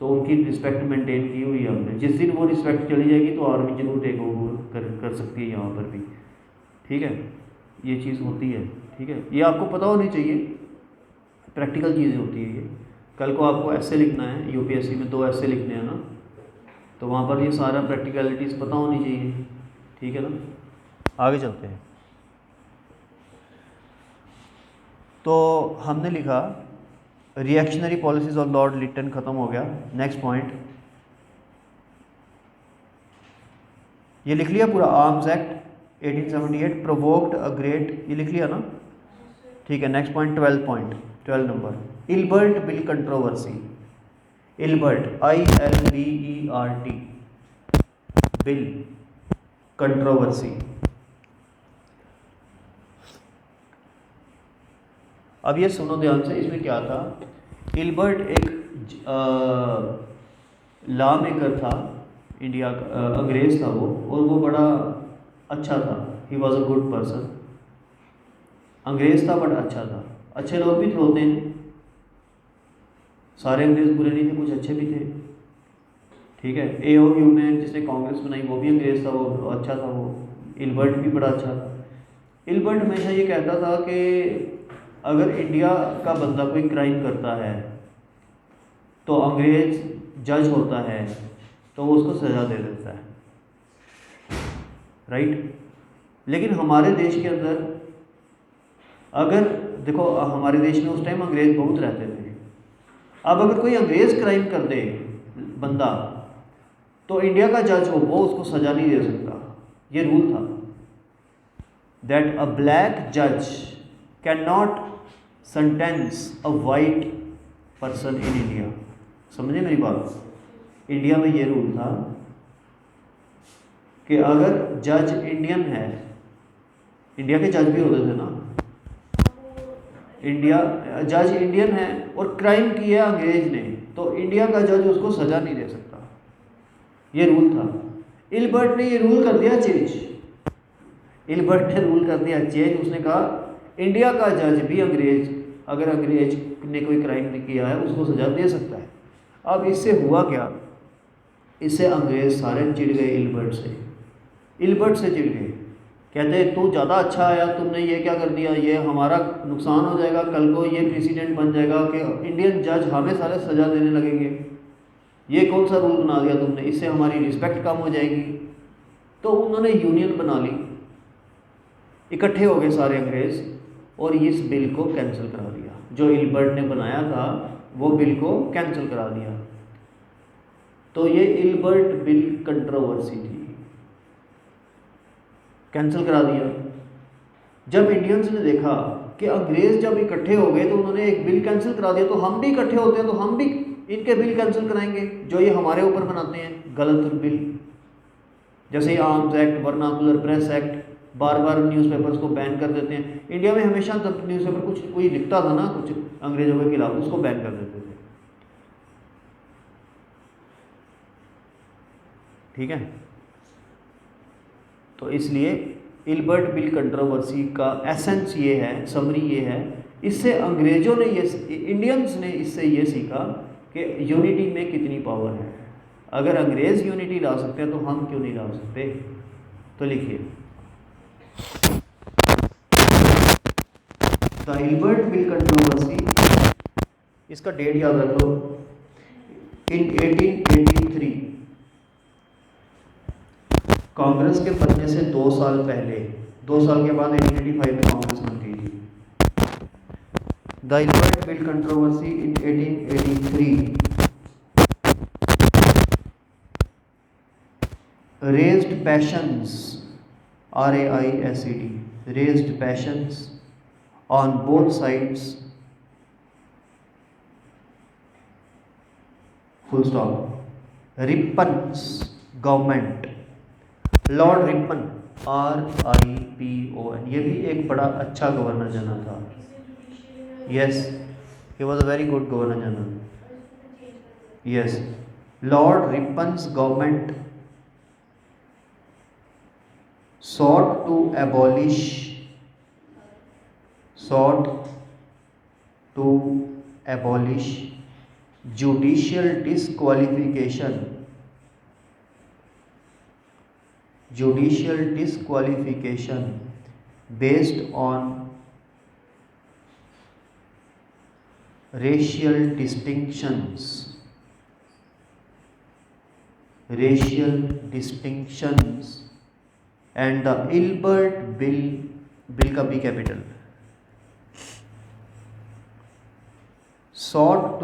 [SPEAKER 1] तो उनकी रिस्पेक्ट मेंटेन की हुई है हमने। जिस दिन वो रिस्पेक्ट चली जाएगी तो आर्मी जरूर टेक ओवर कर सकती है यहाँ पर भी, ठीक है, ये चीज़ होती है, ठीक है, ये आपको पता होनी चाहिए, प्रैक्टिकल चीज़ें होती है ये। कल को आपको ऐसे लिखना है, यूपीएससी में 2 ऐसे लिखने हैं ना, तो वहाँ पर ये सारा प्रैक्टिकलिटीज़ पता होनी चाहिए, ठीक है ना। आगे चलते हैं। तो हमने लिखा reactionary policies of Lord Lytton, ख़त्म हो गया। नेक्स्ट पॉइंट ये लिख लिया पूरा, arms act 1878 provoked a great, ये लिख लिया ना, ठीक है। Next point 12 number, Ilbert bill controversy. Ilbert ILBERT, bill controversy. अब ये सुनो ध्यान से, इसमें क्या था। इल्बर्ट एक लॉ मेकर था इंडिया का, अंग्रेज़ था वो, और वो बड़ा अच्छा था, he was a good person. अंग्रेज़ था बट अच्छा था, अच्छे लोग भी होते हैं, सारे अंग्रेज़ बुरे नहीं थे, कुछ अच्छे भी थे, ठीक है। A.O. ह्यूमेन जिसने कांग्रेस बनाई वो भी अंग्रेज़ था, वो अच्छा था, वो इल्बर्ट भी बड़ा अच्छा था। इल्बर्ट हमेशा ये कहता था कि अगर इंडिया का बंदा कोई क्राइम करता है तो अंग्रेज़ जज होता है तो वो उसको सज़ा दे देता है, राइट। लेकिन हमारे देश के अंदर अगर देखो, हमारे देश में उस टाइम अंग्रेज़ बहुत रहते थे। अब अगर कोई अंग्रेज़ क्राइम कर दे बंदा, तो इंडिया का जज हो वो उसको सज़ा नहीं दे सकता। ये रूल था, दैट अ ब्लैक जज can not sentence a white person in India. समझे मेरी बात। इंडिया में ये रूल था कि अगर जज इंडियन है, इंडिया के जज भी होते थे ना, इंडिया जज इंडियन है और क्राइम किया अंग्रेज ने, तो इंडिया का जज उसको सज़ा नहीं दे सकता। ये रूल था। इल्बर्ट ने ये रूल कर दिया चेंज। इल्बर्ट ने रूल कर दिया चेंज। उसने कहा इंडिया का जज भी अंग्रेज, अगर अंग्रेज ने कोई क्राइम किया है उसको सज़ा दे सकता है। अब इससे हुआ क्या, इससे अंग्रेज सारे चिढ़ गए इल्बर्ट से, इल्बर्ट से चिढ़ गए। कहते तू ज़्यादा अच्छा आया, तुमने ये क्या कर दिया, ये हमारा नुकसान हो जाएगा, कल को ये प्रेसिडेंट बन जाएगा कि इंडियन जज हमें सारे सज़ा देने लगेंगे, ये कौन सा रूल बना दिया तुमने, इससे हमारी रिस्पेक्ट कम हो जाएगी। तो उन्होंने यूनियन बना ली, इकट्ठे हो गए सारे अंग्रेज़ और इस बिल को कैंसिल करा दिया। जो इल्बर्ट ने बनाया था वो बिल को कैंसिल करा दिया। तो ये इल्बर्ट बिल कंट्रोवर्सी थी, कैंसिल करा दिया। जब इंडियंस ने देखा कि अंग्रेज़ जब इकट्ठे हो गए तो उन्होंने एक बिल कैंसिल करा दिया, तो हम भी इकट्ठे होते हैं तो हम भी इनके बिल कैंसिल कराएंगे जो ये हमारे ऊपर बनाते हैं गलत बिल। जैसे arms act, vernacular press act, बार बार न्यूज़पेपर्स को बैन कर देते हैं। इंडिया में हमेशा जब न्यूज़पेपर कुछ कोई लिखता था ना कुछ अंग्रेज़ों के खिलाफ, उसको बैन कर देते थे, ठीक है। तो इसलिए इल्बर्ट बिल कंट्रोवर्सी का एसेंस ये है, समरी ये है, इससे अंग्रेज़ों ने ये, इंडियंस ने इससे ये सीखा कि यूनिटी में कितनी पावर है। अगर अंग्रेज़ यूनिटी ला सकते हैं तो हम क्यों नहीं ला सकते। तो लिखिए, द इल्बर्ट बिल कंट्रोवर्सी, इसका डेट याद रख लो, इन 1883, कांग्रेस के बनने से 2 साल पहले, 2 साल के बाद 1885 में कांग्रेस बन गई थी। The Ilbert bill controversy in 1883 raised passions, RAISED, raised passions on both sides, full stop. Rippon's government, Lord Ripon, RIPON, ये भी एक बड़ा अच्छा गवर्नर जनरल था। Yes, he was a very good governor general. Yes, Lord Ripon's government sought to sought abolish judicial disqualification based on racial distinctions and the Ilbert bill का B capital sought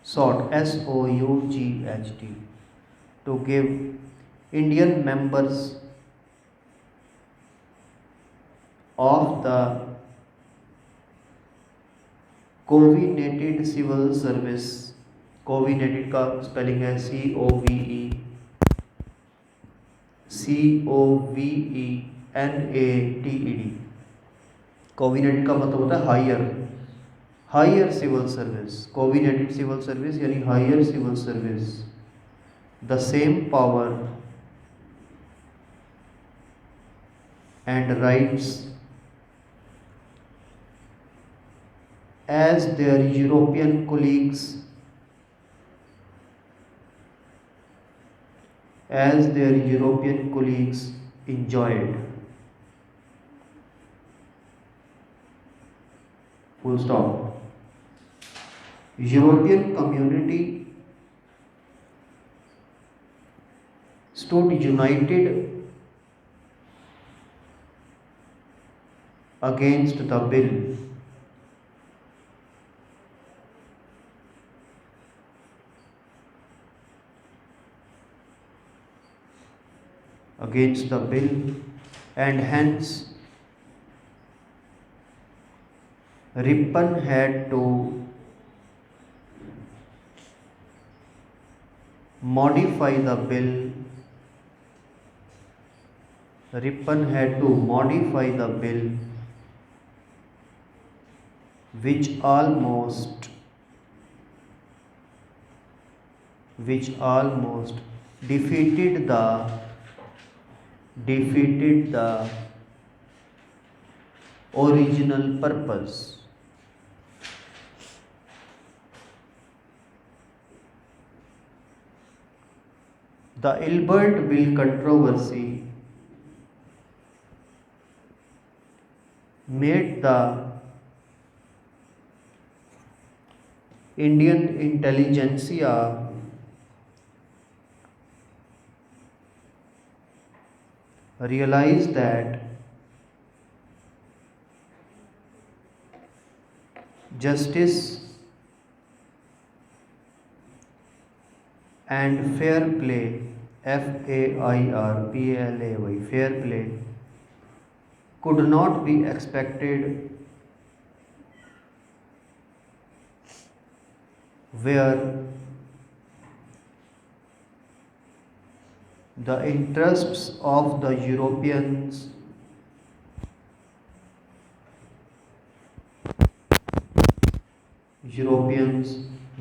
[SPEAKER 1] SOUGHT to give Indian members of the covenanted civil service, covenanted का spelling है COVENATED। Covenanted का मतलब होता है higher civil service. Covenanted civil service यानी higher civil service the same power and rights as their European colleagues enjoyed. Full stop. European community stood united against the bill. And hence Ripon had to modify the bill. Which almost defeated the original purpose. The Ilbert Bill controversy made the Indian intelligentsia realize that justice and fair play, FAIRPLAY, fair play, could not be expected where the interests of the Europeans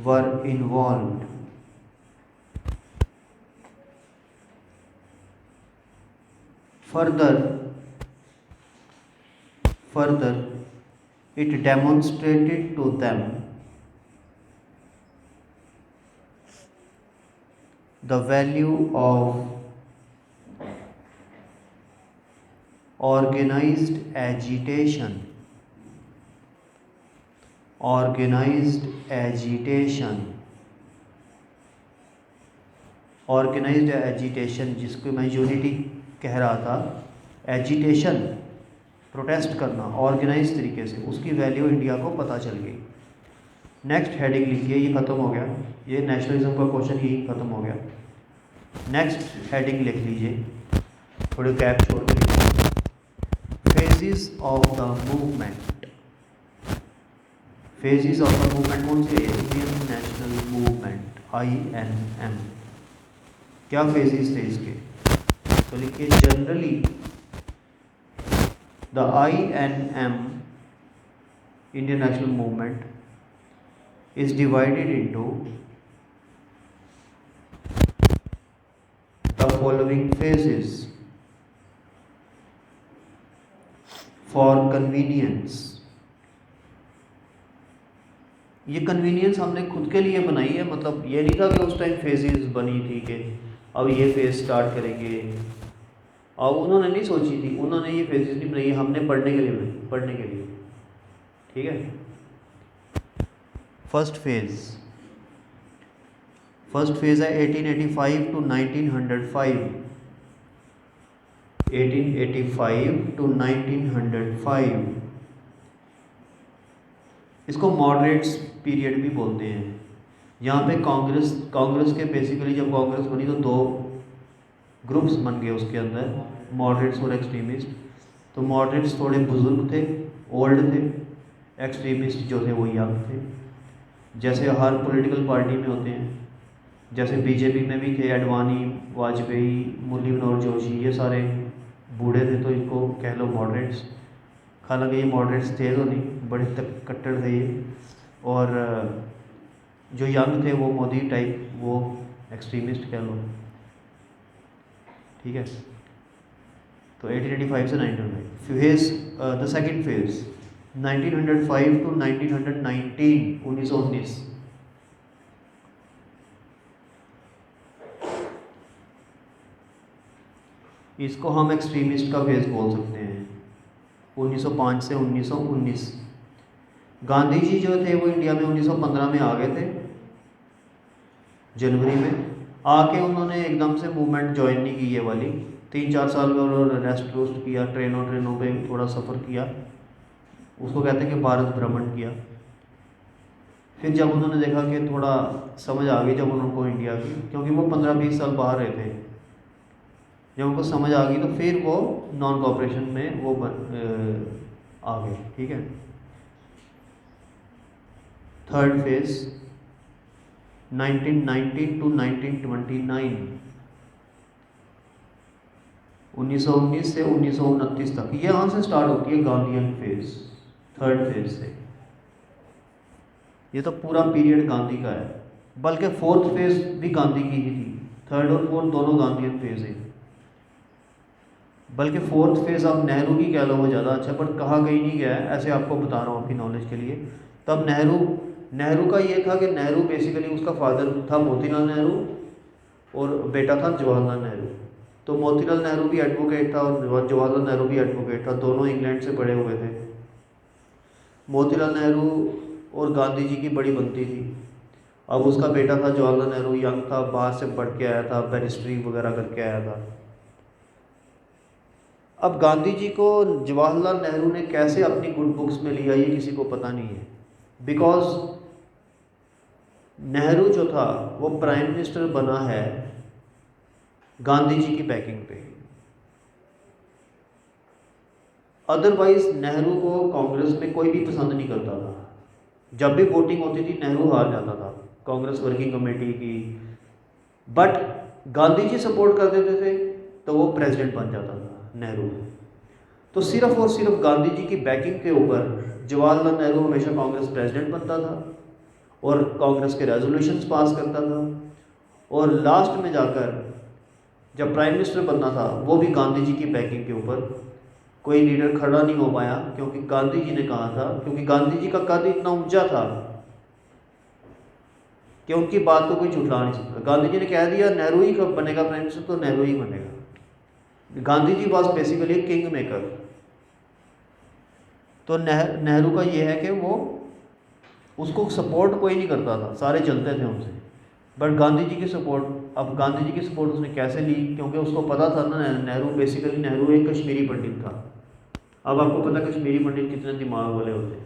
[SPEAKER 1] were involved. Further, it demonstrated to them the value of organized agitation जिसको मैं unity कह रहा था, agitation protest करना organise तरीके से, उसकी value India को पता चल गई। नेक्स्ट हेडिंग लिखिए, ये ख़त्म हो गया, ये नेशनलिज्म का क्वेश्चन ही ख़त्म हो गया। नेक्स्ट हेडिंग लिख लीजिए, थोड़े गैप छोड़ के लिखिए, phases of the movement. Phases of the movement कौन से? Indian national movement, INM। क्या फेजेस थे इसके? तो लिखिए generally the INM, Indian national movement, is divided into the following phases for convenience। ये कन्वीनियंस हमने खुद के लिए बनाई है, मतलब ये नहीं था कि उस टाइम फेजेस बनी थी कि अब ये फेज स्टार्ट करेंगे, और उन्होंने नहीं सोची थी, उन्होंने ये फेजेस नहीं बनाई, हमने पढ़ने के लिए बनाई, पढ़ने के लिए। ठीक है। फर्स्ट फेज है 1885 टू 1905, 1885 टू 1905। इसको मॉडरेट्स पीरियड भी बोलते हैं। यहाँ पे कांग्रेस के बेसिकली जब कांग्रेस बनी तो दो ग्रुप्स बन गए उसके अंदर, मॉडरेट्स और एक्सट्रीमिस्ट। तो मॉडरेट्स थोड़े बुजुर्ग थे, ओल्ड थे, एक्सट्रीमिस्ट जो थे वो यंग थे, जैसे हर पॉलिटिकल पार्टी में होते हैं। जैसे बीजेपी में भी थे अडवाणी, वाजपेयी, मुरली मनोहर जोशी, ये सारे बूढ़े थे, तो इनको कह लो मॉडरेट्स। हालांकि ये मॉडरेट्स थे तो नहीं, बड़े तक कट्टर थे ये। और जो यंग थे वो मोदी टाइप, वो एक्सट्रीमिस्ट कह लो। ठीक है। तो 1885 से 1905 phase. The second phase 1905 to 1919, 1919। इसको हम एक्सट्रीमिस्ट का फेज बोल सकते हैं। 1905 से 1919। गांधी जी जो थे वो इंडिया में 1915 में आ गए थे, जनवरी में। आके उन्होंने एकदम से मूवमेंट ज्वाइन नहीं की ये वाली, 3-4 साल में उन्होंने रेस्ट वेस्ट किया, ट्रेनों पे थोड़ा सफ़र किया, उसको कहते हैं कि भारत भ्रमण किया। फिर जब उन्होंने देखा कि थोड़ा समझ आ गई जब उनको इंडिया की, क्योंकि वो 15-20 साल बाहर रहे थे, जब उनको समझ आ गई तो फिर वो नॉन कोऑपरेशन में वो आ गए। ठीक है। थर्ड फेज 1919 टू 1929, 1919 से 1929 तक। ये यहाँ से स्टार्ट होती है गांधीयन फेज, थर्ड फेज से। ये तो पूरा पीरियड गांधी का है, बल्कि फोर्थ फेज भी गांधी की ही थी। थर्ड और फोर्थ दोनों गांधीयन फेज है, बल्कि फोर्थ फेज अब नेहरू की कह लो वो ज़्यादा अच्छा, पर कहा कहीं नहीं गया है, ऐसे आपको बता रहा हूँ आपकी नॉलेज के लिए। तब नेहरू का ये था कि नेहरू बेसिकली, उसका फादर था मोतीलाल नेहरू और बेटा था जवाहरलाल नेहरू। तो मोतीलाल नेहरू भी एडवोकेट था और जवाहरलाल नेहरू भी एडवोकेट था, दोनों इंग्लैंड से पढ़े हुए थे। मोतीलाल नेहरू और गांधी जी की बड़ी बनती थी। अब उसका बेटा था जवाहरलाल नेहरू, यंग था, बाहर से पढ़ के आया था, बैरिस्ट्री वगैरह करके आया था। अब गांधी जी को जवाहरलाल नेहरू ने कैसे अपनी गुड बुक्स में लिया ये किसी को पता नहीं है, बिकॉज नेहरू जो था वो प्राइम मिनिस्टर बना है गांधी जी की बैकिंग पे। अदरवाइज नेहरू को कांग्रेस में कोई भी पसंद नहीं करता था। जब भी वोटिंग होती थी नेहरू हार जाता था कांग्रेस वर्किंग कमेटी की, बट गांधी जी सपोर्ट कर देते थे तो वो प्रेसिडेंट बन जाता था नेहरू। तो सिर्फ और सिर्फ गांधी जी की बैकिंग के ऊपर जवाहरलाल नेहरू हमेशा कांग्रेस प्रेसिडेंट बनता था और कांग्रेस के रेजोल्यूशंस पास करता था, और लास्ट में जाकर जब प्राइम मिनिस्टर बनना था वो भी गांधी जी की बैकिंग के ऊपर। कोई लीडर खड़ा नहीं हो पाया क्योंकि गांधी जी ने कहा था, क्योंकि गांधी जी का कद इतना ऊंचा था कि उनकी बात को कोई झुठला नहीं सकता। गांधी जी ने कह दिया नेहरू ही कब बनेगा प्राइम मिनिस्टर, तो नेहरू ही बनेगा। Gandhi ji was basically king maker. तो नेहरू का ये है कि वो, उसको सपोर्ट कोई नहीं करता था, सारे चलते थे उनसे, बट गांधी जी की सपोर्ट, अब गांधी जी की सपोर्ट उसने कैसे ली, क्योंकि उसको पता था ना नेहरू बेसिकली, नेहरू एक कश्मीरी पंडित था। अब आपको पता कश्मीरी पंडित कितने दिमाग वाले होते हैं।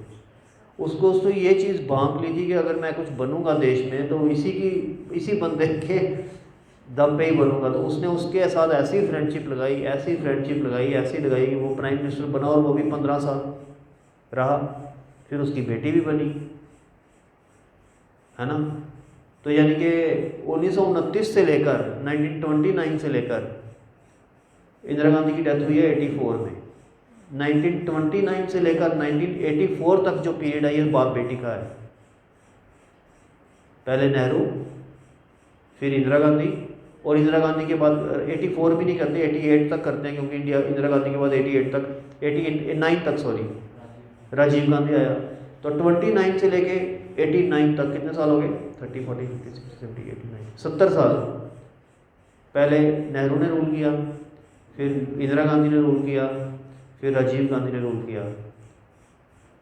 [SPEAKER 1] उसको तो ये चीज़ भांप ली थी कि अगर मैं कुछ बनूंगा देश में तो इसी बंदे के दम पे ही बनूंगा। तो उसने उसके साथ ऐसी फ्रेंडशिप लगाई, ऐसी लगाई कि वो प्राइम मिनिस्टर बना, और वो भी 15 साल रहा। फिर उसकी बेटी भी बनी, है ना। तो यानी कि 1929 से लेकर 1929 से लेकर इंदिरा गांधी की डेथ हुई है 84 में, 1929 से लेकर 1984 तक जो पीरियड है ये बाप बेटी का है। पहले नेहरू, फिर इंदिरा गांधी, और इंदिरा गांधी के बाद 84 भी नहीं करते, 88 तक करते हैं, क्योंकि इंदिरा गांधी के बाद 88 तक, 89 तक सॉरी, राजीव गांधी आया। तो 29 से लेके 89 तक कितने साल हो गए? 30, 40, 50, 60, 70, 89, 70 साल। पहले नेहरू ने रूल किया, फिर इंदिरा गांधी ने रूल किया, फिर राजीव गांधी ने रूल किया,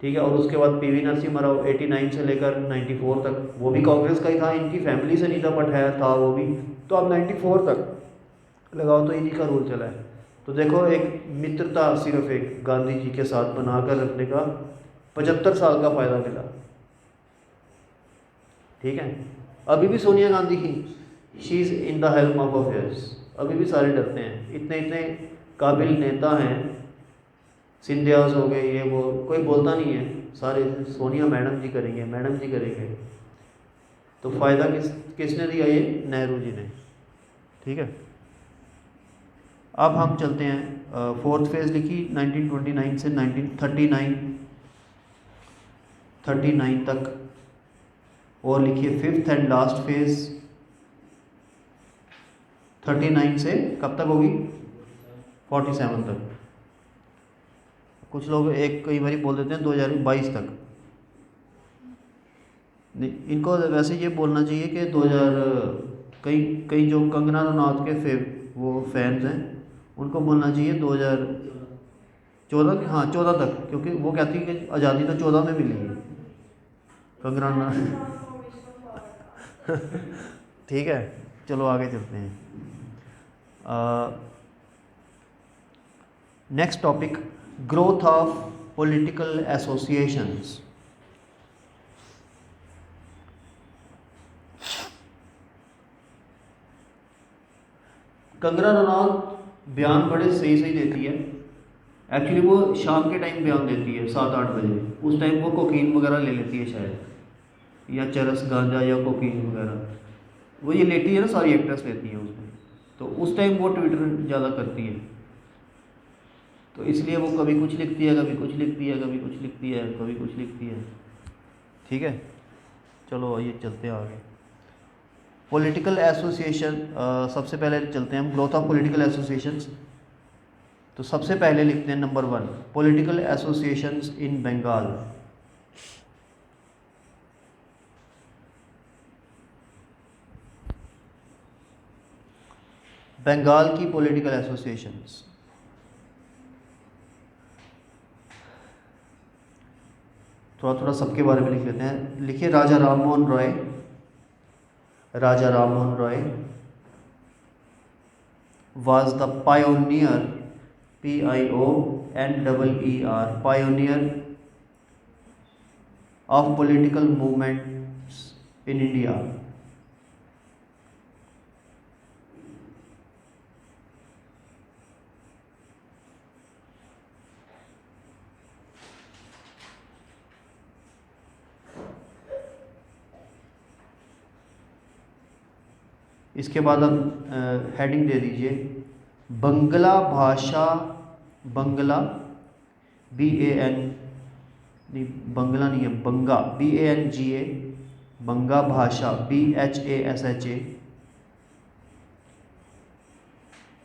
[SPEAKER 1] ठीक है। और उसके बाद पीवी नरसिम्हा राव 89 से लेकर 94 तक, वो भी कांग्रेस का ही था, इनकी फैमिली से नहीं था बट है था वो भी। तो अब 94 तक लगाओ तो इन्हीं का रूल चला है। तो देखो एक मित्रता सिर्फ एक गांधी जी के साथ बनाकर रखने का 75 साल का फ़ायदा मिला, ठीक है। अभी भी सोनिया गांधी की she is in the helm of affairs, अभी भी सारे डरते हैं, इतने इतने काबिल नेता हैं, सिंधियास हो गए, ये वो, कोई बोलता नहीं है, सारे सोनिया मैडम जी करेंगे, मैडम जी करेंगे। तो फ़ायदा किसने दिया? ये नेहरू जी ने, ठीक है। अब हम चलते हैं, फोर्थ फेज़ लिखी 1929 से 1939 तक, और लिखिए फिफ्थ एंड लास्ट फेज़ 39 से कब तक होगी? 47 तक। कुछ लोग एक कई बार बोल देते हैं 2022 तक, इनको वैसे ये बोलना चाहिए कि 2000, कई कई जो कंगना रनौत के वो फैंस हैं, उनको बोलना चाहिए 2014, हाँ 14 तक, क्योंकि वो कहती है कि आज़ादी तो 14 में मिली है कंगना रनौत। ठीक है, चलो आगे चलते हैं। Next topic, growth of political associations. Kangana Ranaut बयान बड़े सही सही देती है, एक्चुअली वो शाम के टाइम बयान देती है 7-8 बजे, उस टाइम वो कोकीन वगैरह ले लेती है शायद, या चरस गांजा या कोकीन वगैरह, वो ये लेती है ना, सारी एक्ट्रेस लेती है उसमें, तो उस टाइम वो ट्विटर ज़्यादा करती है, तो इसलिए वो कभी कुछ लिखती है, कभी कुछ लिखती है, कभी कुछ लिखती है, कभी कुछ लिखती है, ठीक है। चलो आइए चलते हैं आगे। पॉलिटिकल एसोसिएशन, सबसे पहले चलते हैं हम ग्रोथ ऑफ पॉलिटिकल एसोसिएशंस। तो सबसे पहले लिखते हैं नंबर 1, पॉलिटिकल एसोसिएशंस इन बंगाल। बंगाल की पॉलिटिकल एसोसिएशंस, थोड़ा थोड़ा सबके बारे में लिख लेते हैं। लिखिए राजा राम मोहन रॉय। राजा Ram Mohan Roy was the pioneer, PIONEER, pioneer of political movements in India. इसके बाद अब हेडिंग दे दीजिए बंगला भाषा, बंगला BAN, नहीं बंगला नहीं है, बंगा BANGA, बंगा भाषा BHASHA,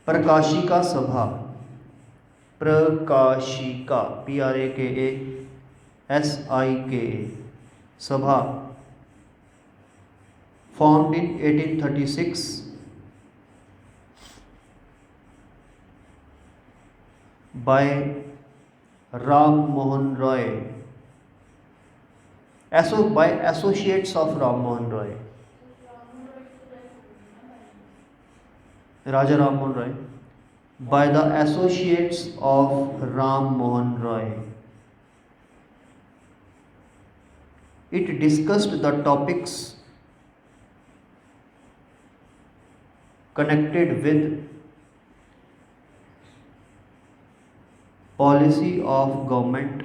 [SPEAKER 1] प्रकाशिका सभा, प्रकाशिका PRAKASIKA सभा, formed in 1836 by Ram Mohan Roy, by associates of Ram Mohan Roy, Raja Ram Mohan Roy, by the associates of Ram Mohan Roy. It discussed the topics connected with policy of government,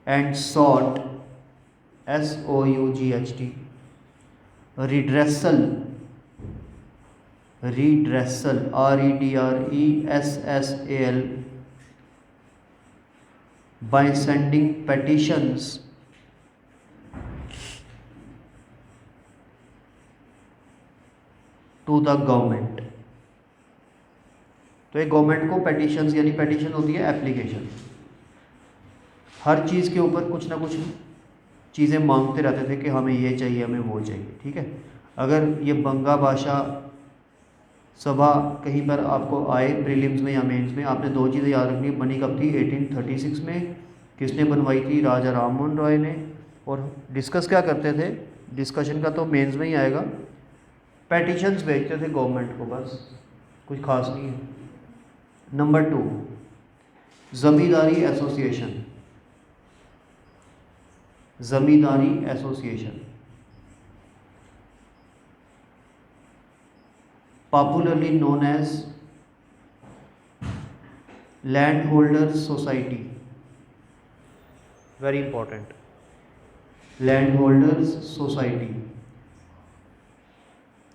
[SPEAKER 1] and sought SOUGHT redressal REDRESSAL by sending petitions to the government। तो एक government को petitions, यानी petition होती है application, हर चीज़ के ऊपर कुछ ना कुछ चीज़ें मांगते रहते थे कि हमें ये चाहिए, हमें वो चाहिए, ठीक है। अगर ये बंगा भाषा सभा कहीं पर आपको आए प्रीलिम्स में या मेंस में, आपने दो चीज़ें याद रखनी, बनी कब थी, 1836 में। किसने बनवाई थी, राजा राम मोहन रॉय ने। और डिस्कस क्या करते थे, डिस्कशन का तो मेंस में ही आएगा, पेटिशंस भेजते थे गवर्नमेंट को, बस कुछ खास नहीं है। Number 2, zamindari association. Zamindari association popularly known as land holders society, very important, land holders society.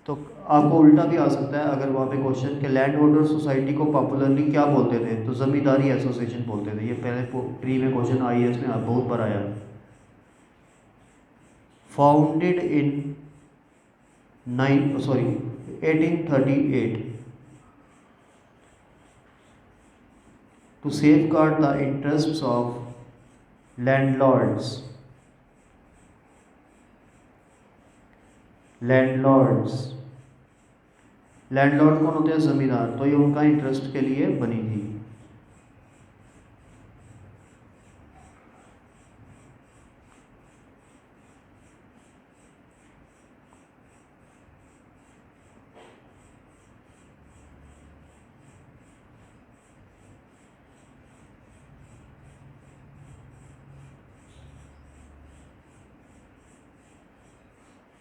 [SPEAKER 1] तो आपको उल्टा भी आ सकता है अगर वहाँ पे क्वेश्चन कि लैंड होल्डर सोसाइटी को पॉपुलरली क्या बोलते थे, तो ज़मींदारी एसोसिएशन बोलते थे। ये पहले प्री में क्वेश्चन IAS में बहुत बार आया। Founded in 1838 to safeguard the interests of landlords। Landlord कौन होते हैं, जमींदार, तो ये उनका इंटरेस्ट के लिए बनी थी।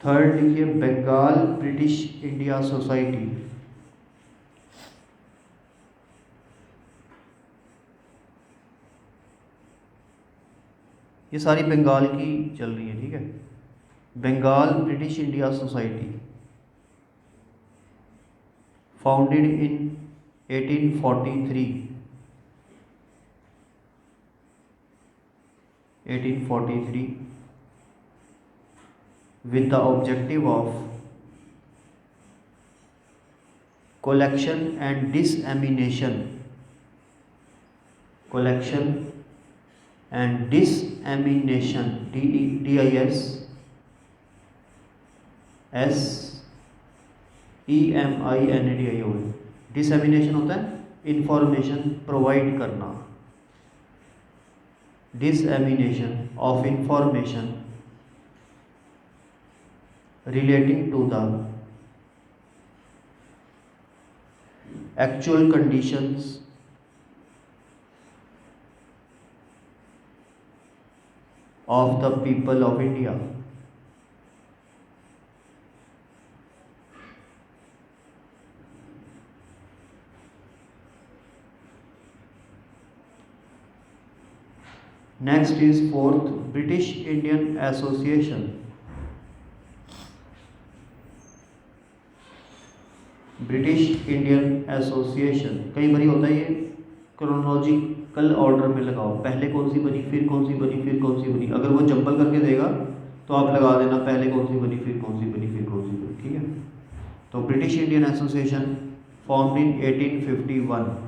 [SPEAKER 1] थर्ड लिखिए, बंगाल ब्रिटिश इंडिया सोसाइटी। ये सारी बंगाल की चल रही है, ठीक है। Bengal British India society founded in 1843 with the objective of collection and dissemination DISSEMINATION dissemination होता है इंफॉर्मेशन प्रोवाइड करना, dissemination of information relating to the actual conditions of the people of India। Next is fourth, British Indian association. British Indian association कई बारी होता है ये chronological order में लगाओ, पहले कौन सी बनी, फिर कौन सी बनी, फिर कौन सी बनी। अगर वो जंपल करके देगा तो आप लगा देना पहले कौन सी बनी, फिर कौन सी बनी, फिर कौन सी बनी, ठीक है। तो British Indian association formed in 1851।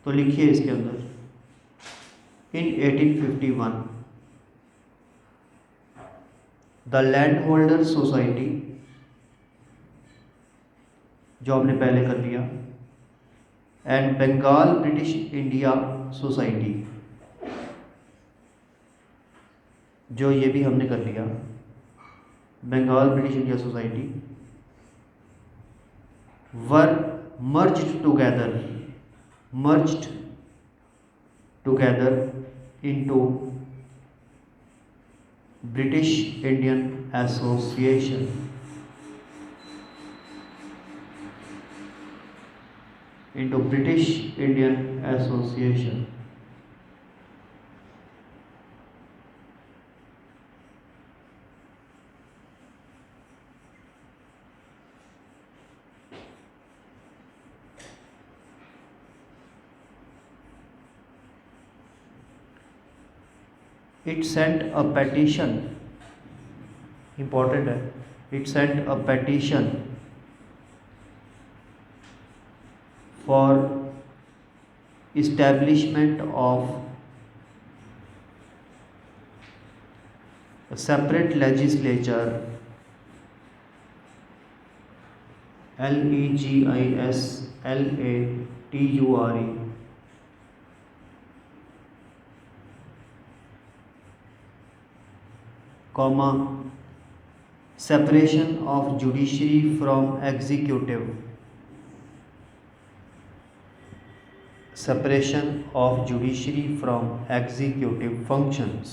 [SPEAKER 1] तो लिखिए इसके अंदर in 1851 the land holder society, जो हमने पहले कर लिया, and Bengal British India society, जो ये भी हमने कर लिया, Bengal British India society were merged together into British Indian Association। It sent a petition, important है, it sent a petition for establishment of a separate legislature, legislature, comma, separation of judiciary from executive, separation of judiciary from executive functions,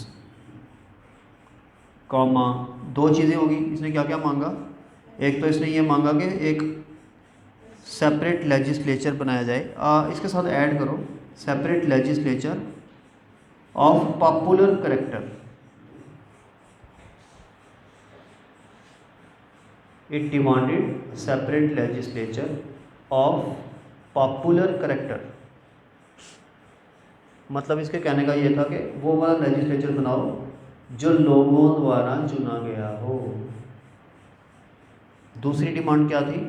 [SPEAKER 1] comma, दो चीज़ें होगी। इसने क्या क्या मांगा, एक तो इसने ये मांगा कि एक सेपरेट लेजिस्लेचर बनाया जाए, इसके साथ ऐड करो separate legislature of popular character, it demanded separate legislature of popular character. मतलब इसके कहने का ये था कि वो वाला लेजिस्लेचर बनाओ जो लोगों द्वारा चुना गया हो। दूसरी डिमांड क्या थी,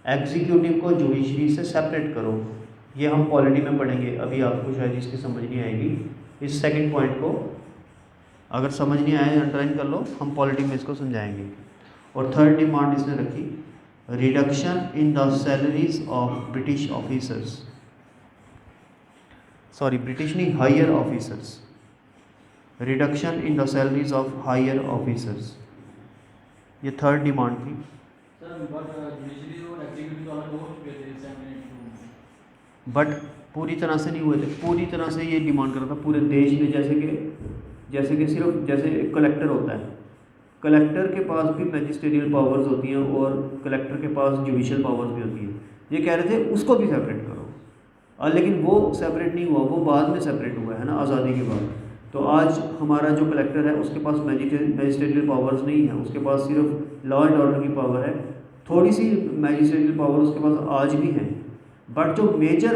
[SPEAKER 1] एग्जीक्यूटिव को जुडिशरी से सेपरेट करो। ये हम पॉलिटी में पढ़ेंगे, अभी आपको शायद इसकी समझ नहीं आएगी। इस सेकंड पॉइंट को अगर समझ नहीं आए अंडरलाइन कर लो, हम पॉलिटी में इसको समझाएंगे। और थर्ड डिमांड इसने रखी, reduction in the salaries of British officers, sorry British नहीं, higher officers, reduction in the salaries of higher officers, ये थर्ड डिमांड थी। बट पूरी तरह से नहीं हुए थे, पूरी तरह से ये डिमांड कर रहा था पूरे देश में, जैसे कि सिर्फ जैसे कलेक्टर होता है, कलेक्टर के पास भी मैजिस्ट्रियल पावर्स होती हैं और कलेक्टर के पास जुडिशियल पावर्स भी होती हैं। ये कह रहे थे उसको भी सेपरेट करो, लेकिन वो सेपरेट नहीं हुआ, वो बाद में सेपरेट हुआ है ना, आज़ादी के बाद। तो आज हमारा जो कलेक्टर है उसके पास मैजिस्ट्रियल पावर्स नहीं है, उसके पास सिर्फ लॉ एंड ऑर्डर की पावर है, थोड़ी सी मैजिस्ट्रियल पावर उसके पास आज भी हैं, बट जो मेजर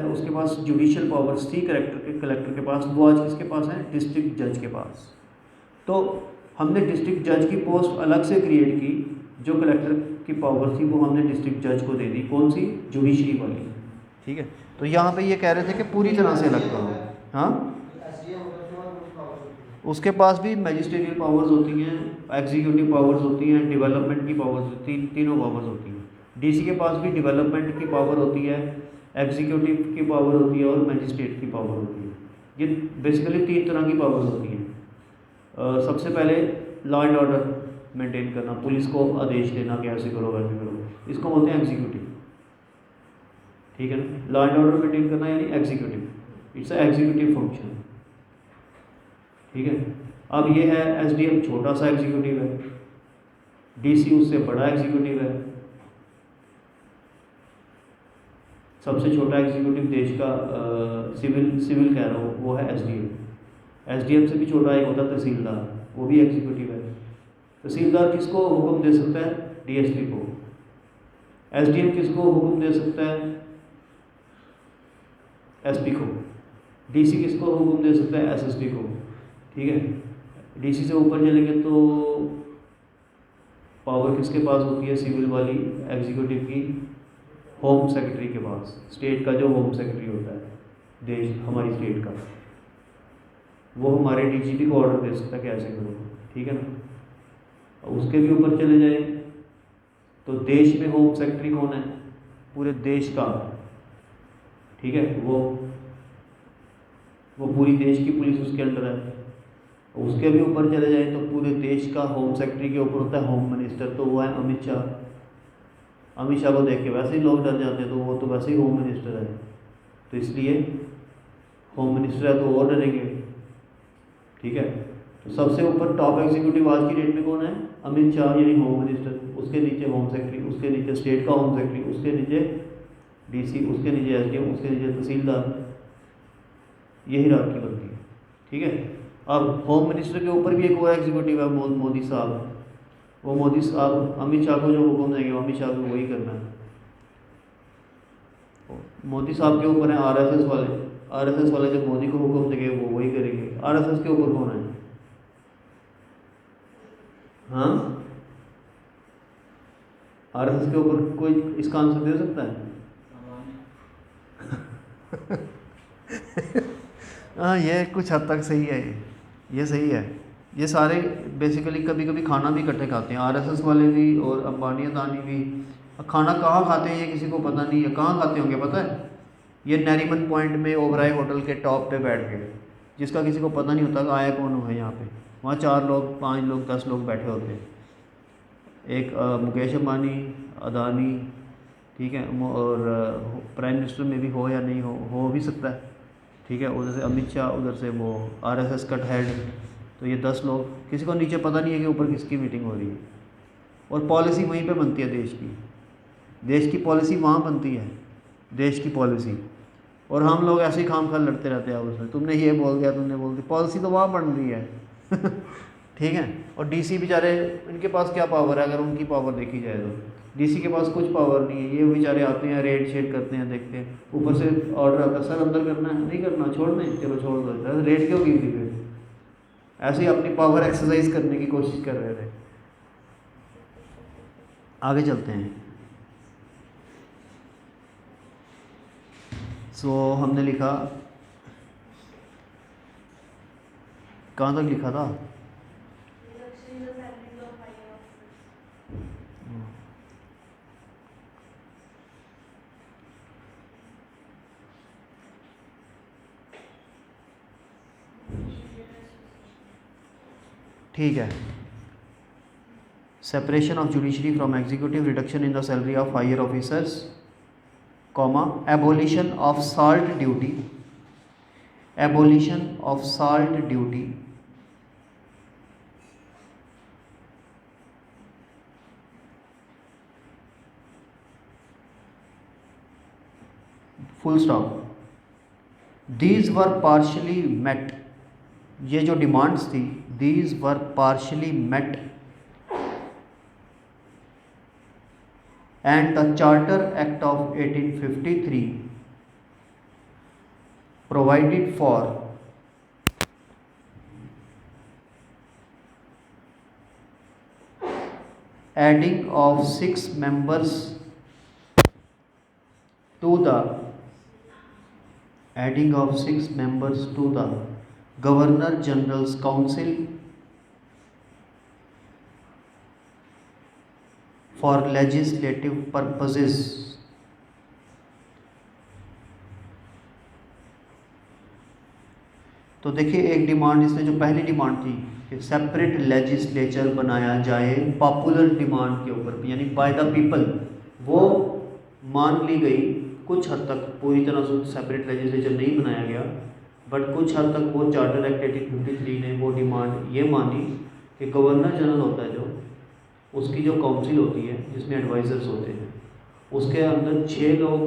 [SPEAKER 1] उसके पास जुडिशियल पावर्स थी कलेक्टर के पास, वो आज किसके पास है, डिस्ट्रिक्ट जज के पास। तो हमने डिस्ट्रिक्ट जज की पोस्ट अलग से क्रिएट की, जो कलेक्टर की पावर थी वो हमने डिस्ट्रिक्ट जज को दे दी, कौन सी, जुडिशरी वाली, ठीक है। तो यहाँ पे ये कह रहे थे कि पूरी तरह से अलग करो। हाँ, उसके पास भी मैजिस्ट्रियल पावर्स होती हैं, एग्जीक्यूटिव पावर्स होती हैं, डेवलपमेंट की पावर्स होती हैं, तीनों पावर्स होती हैं। डीसी के पास भी डेवलपमेंट की पावर होती है, एग्जीक्यूटिव की पावर होती है और मैजिस्ट्रेट की पावर होती है। ये बेसिकली तीन तरह की पावर्स होती हैं। सबसे पहले लॉ एंड ऑर्डर मेंटेन करना, पुलिस को आदेश देना कि ऐसे करो वैसे करो, इसको बोलते हैं एग्जीक्यूटिव, ठीक है ना। लॉ एंड ऑर्डर मेंटेन करना यानी executive, it's a executive function, ठीक है। अब ये है एसडीएम, छोटा सा एग्जीक्यूटिव है, डीसी उससे बड़ा एग्जीक्यूटिव है। सबसे छोटा एग्जीक्यूटिव देश का सिविल कह रहा हूँ, वो है एसडीएम। एसडीएम से भी छोटा एक होता है तहसीलदार, वो भी एग्जीक्यूटिव है। तहसीलदार किसको हुक्म दे सकता है, डीएसपी को। एसडीएम किसको हुक्म दे सकता है, एसपी को। डीसी किसको हुक्म दे सकता है, एसएसपी को, ठीक है। डीसी से ऊपर चलेंगे तो पावर किसके पास होती है, सिविल वाली एग्जीक्यूटिव की, होम सेक्रेटरी के पास। स्टेट का जो होम सेक्रेटरी होता है देश, हमारी स्टेट का, वो हमारे डीजीपी को ऑर्डर दे सकता है कि ऐसे करो, ठीक है ना। उसके भी ऊपर चले जाए तो देश में होम सेक्रेटरी कौन है, पूरे देश का, ठीक है, वो पूरी देश की पुलिस उसके अंडर है। उसके भी ऊपर चले जाए तो पूरे देश का होम सेक्रेटरी के ऊपर होता है होम मिनिस्टर, तो वो है अमित शाह। अमित शाह को देख के वैसे ही लोग डर जाते हैं, तो वो तो वैसे ही होम मिनिस्टर है, तो इसलिए होम मिनिस्टर है तो वो डरेंगे, ठीक है। तो सबसे ऊपर टॉप एग्जीक्यूटिव आज की डेट में कौन है, अमित शाह यानी होम मिनिस्टर, उसके नीचे होम सेक्रेटरी, उसके नीचे स्टेट का होम सेक्रेटरी, उसके नीचे डीसी, उसके नीचे एसडीएम, उसके नीचे तहसीलदार, यही रात की बनती है, ठीक है। अब होम मिनिस्टर के ऊपर भी एक और एग्जीक्यूटिव है, मोदी साहब। वो मोदी साहब अमित शाह को जो हुक्म देंगे अमित शाह को वही करना है। मोदी साहब के ऊपर है आरएसएस वाले, आरएसएस वाले जब मोदी को हुक्म देंगे वो वही करेंगे। आरएसएस के ऊपर कौन है? हाँ, आरएसएस के ऊपर कोई इसका आंसर दे सकता है? हाँ, ये कुछ हद तक सही है, ये सही है। ये सारे बेसिकली कभी कभी खाना भी इकट्ठे खाते हैं, आरएसएस वाले भी और अंबानी अदानी भी। खाना कहाँ खाते हैं ये किसी को पता नहीं है, कहाँ खाते होंगे पता है? ये नरीमन पॉइंट में ओबराय होटल के टॉप पे बैठ के, जिसका किसी को पता नहीं होता कि आया कौन है यहाँ पे। वहाँ 4 लोग 5 लोग 10 लोग बैठे होते हैं। एक मुकेश अंबानी, अदानी, ठीक है, और प्राइम मिनिस्टर में भी हो या नहीं हो भी सकता है, ठीक है। उधर से अमित शाह, उधर से वो आरएसएस का हेड। तो ये 10 लोग, किसी को नीचे पता नहीं है कि ऊपर किसकी मीटिंग हो रही है। और पॉलिसी वहीं पे बनती है देश की पॉलिसी वहाँ बनती है, देश की पॉलिसी। और हम लोग ऐसे ही खाम खा लड़ते रहते हैं आपस में, तुमने ये बोल दिया, तुमने बोल दी, पॉलिसी तो वहाँ बन रही है। ठीक है। और डीसी बेचारे, इनके पास क्या पावर है? अगर उनकी पावर देखी जाए तो डीसी के पास कुछ पावर नहीं है। ये बेचारे आते हैं, रेड शेड करते हैं, देखते हैं, ऊपर से ऑर्डर आता है, सर अंदर करना है, नहीं करना, छोड़ दें, चलो छोड़ दो। रेड क्यों की थी फिर? ऐसे ही अपनी पावर एक्सरसाइज करने की कोशिश कर रहे थे। आगे चलते हैं। सो हमने लिखा, कहाँ तक लिखा था? ठीक है। Separation of judiciary from executive, reduction in the salary of higher officers, comma, abolition of salt duty, abolition of salt duty, full stop. These were partially met, ये जो डिमांड्स थी, these were partially met and the charter act of 1853 provided for adding of 6 members to the Governor General's Council for legislative purposes. तो देखिए, एक demand इसमें, जो पहली demand थी कि सेपरेट लेजिस्लेचर बनाया जाए पॉपुलर डिमांड के ऊपर, यानी बाय द पीपल, वो मान ली गई कुछ हद तक। पूरी तरह से सेपरेट लेजिस्लेचर नहीं बनाया गया, बट कुछ हद तक वो चार्टर एक्ट 1853 ने वो डिमांड ये मानी कि गवर्नर जनरल होता है जो, उसकी जो काउंसिल होती है जिसमें एडवाइज़र्स होते हैं, उसके अंदर 6 लोग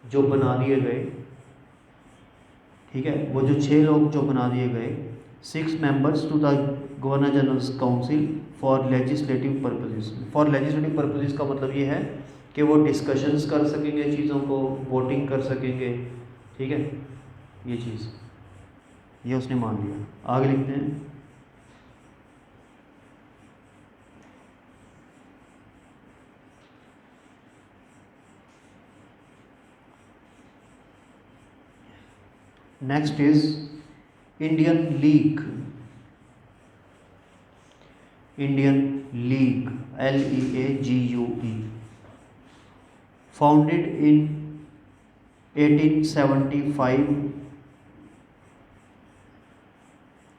[SPEAKER 1] जो बना दिए गए, ठीक है, वो जो 6 लोग जो बना दिए गए, 6 members to the governor general's council for legislative purposes. For legislative purposes का मतलब ये है कि वो डिस्कशंस कर सकेंगे चीज़ों को, वोटिंग कर सकेंगे, ठीक है, ये चीज़ ये उसने मान लिया। आगे लिखते हैं। Next is Indian league. Indian league, LEAGUE, founded in 1875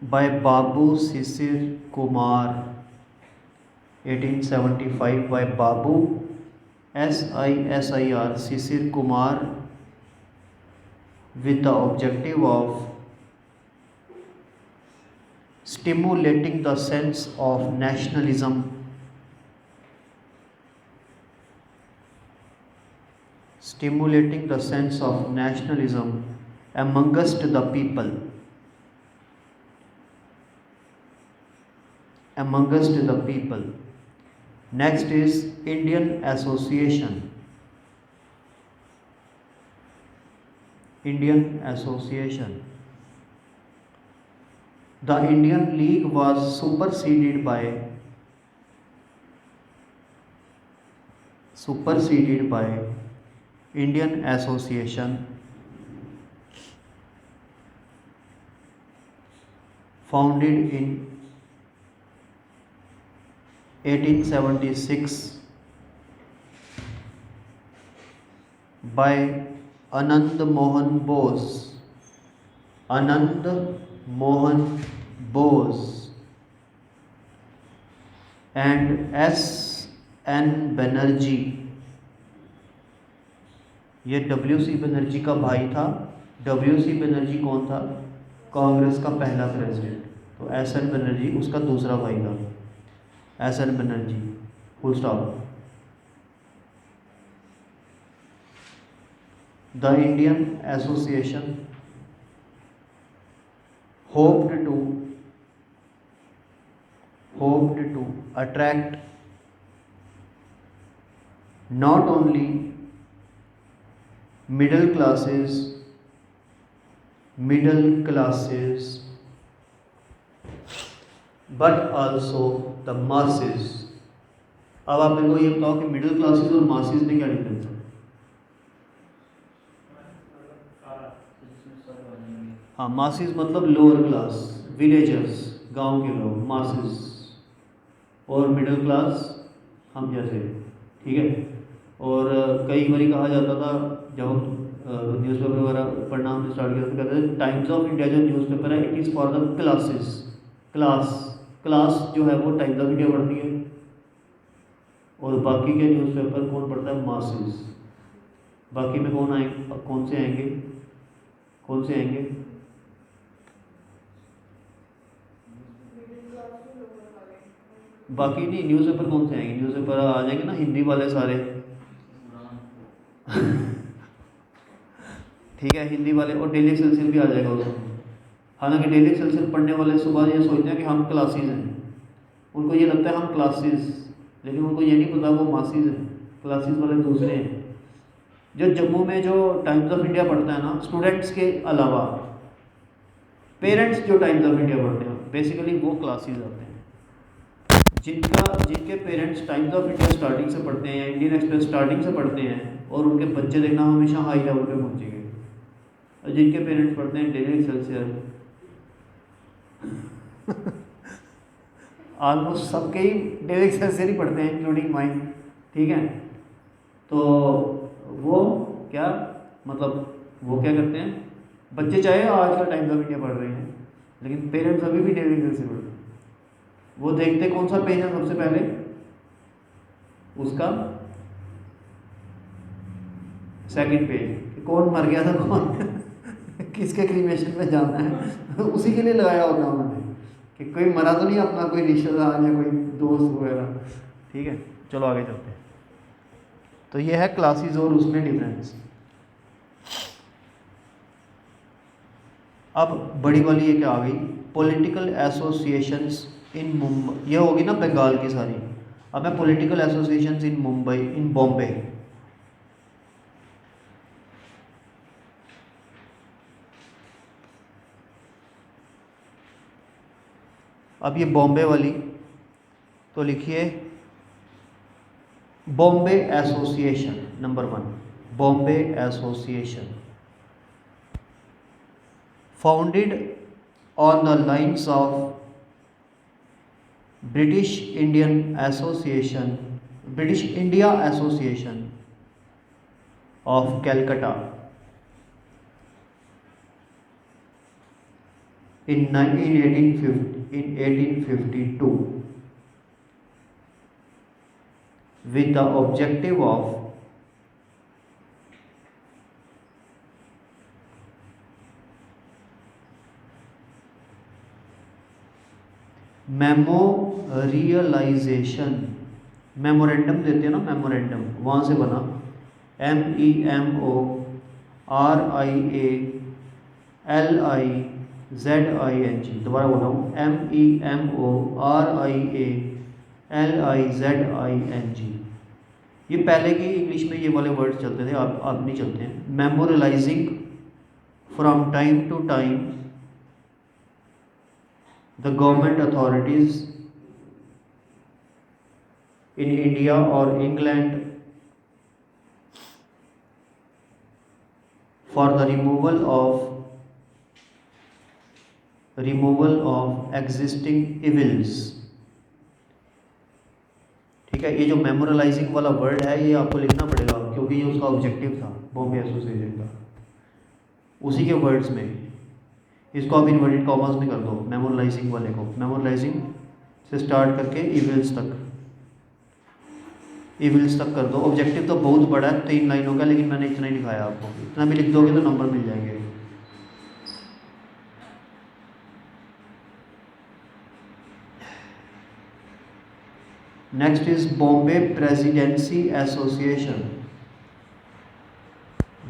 [SPEAKER 1] by Babu Shishir Kumar. 1875 by Babu SISIR Shishir Kumar, with the objective of stimulating the sense of nationalism, amongst the people, Next is Indian Association. Indian Association. The Indian League was superseded by Indian Association founded in 1876 by Anand Mohan Bose and S.N. Banerjee. ये W.C. Banerjee का भाई था। W.C. Banerjee कौन था? कांग्रेस का पहला president. तो S.N. Banerjee उसका दूसरा भाई था, S.N. Banerjee, full stop. The Indian association hoped to attract not only middle classes but also the masses. अब आप मेरे को ये बताओ कि मिडिल क्लासेस और मासेस में क्या डिफरेंस है? हाँ, मासेस मतलब लोअर क्लास, विलेजर्स, गांव के लोग, मासेस, और मिडिल क्लास हम जैसे, ठीक है। और कई बार कहा जाता था जब हम न्यूज़पेपर वगैरह पढ़ना हमने स्टार्ट किया तो कहते थे टाइम्स ऑफ इंडिया जो न्यूज़पेपर है it is for the classes. Class जो है वो टाइम्स ऑफ इंडिया पढ़ती है और बाकी के न्यूज़पेपर कौन पढ़ता है? मासेस। बाकी में कौन से आएंगे? बाकी नहीं, न्यूज़पेपर कौन से आएंगे? न्यूज़पेपर आ जाएंगे ना हिंदी वाले सारे ठीक है, हिंदी वाले, और डेली एक्सेलसियर भी आ जाएगा उसमें। हालांकि डेली एक्सेलसियर पढ़ने वाले सुबह ये सोचते हैं कि हम क्लासेस हैं, उनको ये लगता है हम क्लासेस, लेकिन उनको ये नहीं पता वो मासेस हैं। क्लासेस वाले दूसरे हैं। जो जम्मू में जो टाइम्स ऑफ इंडिया पढ़ता है ना, स्टूडेंट्स के अलावा पेरेंट्स जो टाइम्स ऑफ इंडिया पढ़ते हैं बेसिकली वो क्लासेस आते हैं। जिनके parents times of India starting से पढ़ते हैं या इंडियन एक्सप्रेस स्टार्टिंग से पढ़ते हैं और उनके बच्चे देखना हमेशा हाई लेवल पे पहुंचेंगे, और जिनके पेरेंट्स पढ़ते हैं डेली एक्सेलसियर ऑलमोस्ट सबके ही डेली एक्सेलसियर ही पढ़ते हैं इंक्लूडिंग माइन, ठीक है। तो वो क्या करते हैं, बच्चे चाहे आज का टाइम्स ऑफ इंडिया पढ़ रहे हैं लेकिन पेरेंट्स अभी भी डेली एक्सेलसियर पढ़ते हैं। वो देखते कौन सा पेज है सबसे पहले, उसका सेकंड पेज, कौन मर गया था, कौन किसके क्रीमेशन में जाना है उसी के लिए लगाया होगा उन्होंने कि कोई मरा तो नहीं अपना, कोई रिश्तेदार या कोई दोस्त वगैरह, ठीक है। चलो आगे चलते हैं। तो ये है क्लासेस और उसमें डिफरेंस। अब बड़ी वाली ये क्या आ गई, पॉलिटिकल एसोसिएशंस इन मुंबई। ये होगी ना बंगाल की सारी। अब मैं political associations in Mumbai, in Bombay. अब ये बॉम्बे वाली तो लिखिए Bombay association number 1, Bombay association founded on the lines of British India association of Calcutta in 1852 with the objective of memorialisation, memorandum देते हैं ना, मेमोरेंडम वहाँ से बना, MEMORIALIZING, दोबारा बोल रहा हूँ, MEMORIALIZING। ये पहले की इंग्लिश में ये वाले वर्ड चलते थे, अब नहीं चलते हैं। मेमोरियलाइजिंग from time to time the government authorities in India or England for the removal of existing evils। ठीक है, ये जो मेमोरलाइजिंग वाला वर्ड है ये आपको लिखना पड़ेगा क्योंकि ये उसका ऑब्जेक्टिव था बॉम्बे एसोसिएशन का, उसी के वर्ड्स में। इसको आप इन्वर्टेड कॉमर्स में कर दो, मेमोरलाइजिंग वाले को, मेमोरलाइजिंग से स्टार्ट करके इविल्स तक कर दो। ऑब्जेक्टिव तो बहुत बड़ा है, 3 लाइनों का, लेकिन मैंने इतना ही लिखाया आपको। इतना भी लिख दोगे तो नंबर मिल जाएंगे। Next is Bombay presidency association.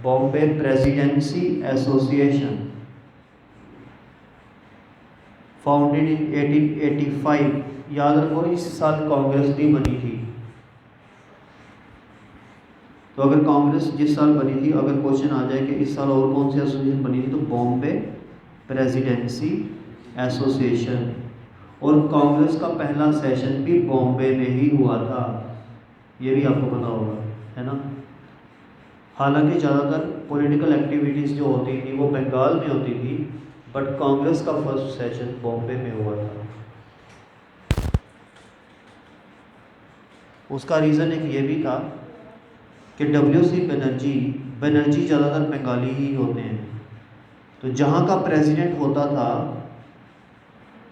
[SPEAKER 1] Bombay presidency association founded in 1885। याद रखो इस साल कांग्रेस भी बनी थी, तो अगर कांग्रेस जिस साल बनी थी, अगर क्वेश्चन आ जाए कि इस साल और कौन सी एसोसिएशन बनी थी, तो बॉम्बे प्रेसिडेंसी एसोसिएशन। और कांग्रेस का पहला सेशन भी बॉम्बे में ही हुआ था, ये भी आपको पता होगा, है ना। हालांकि ज़्यादातर पॉलिटिकल एक्टिविटीज़ जो होती थी वो बंगाल में होती थी, बट कांग्रेस का फर्स्ट सेशन बॉम्बे में हुआ था। उसका रीज़न एक ये भी था कि WC बनर्जी ज़्यादातर बंगाली ही होते हैं, तो जहाँ का प्रेसिडेंट होता था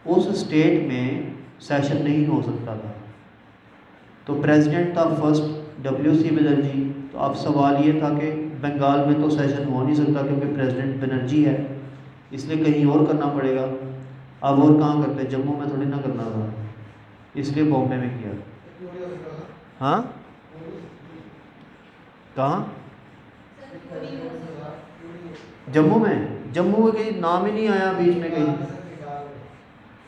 [SPEAKER 1] उस स्टेट में सेशन नहीं हो सकता था, तो प्रेसिडेंट था फर्स्ट WC बनर्जी। तो अब सवाल ये था कि बंगाल में तो सेशन हो नहीं सकता क्योंकि प्रेसिडेंट बनर्जी है, इसलिए कहीं और करना पड़ेगा। अब और कहाँ करते, जम्मू में थोड़ी ना करना था, इसलिए बॉम्बे में किया। हाँ, कहाँ? जम्मू में कहीं नाम ही नहीं आया बीच में कहीं।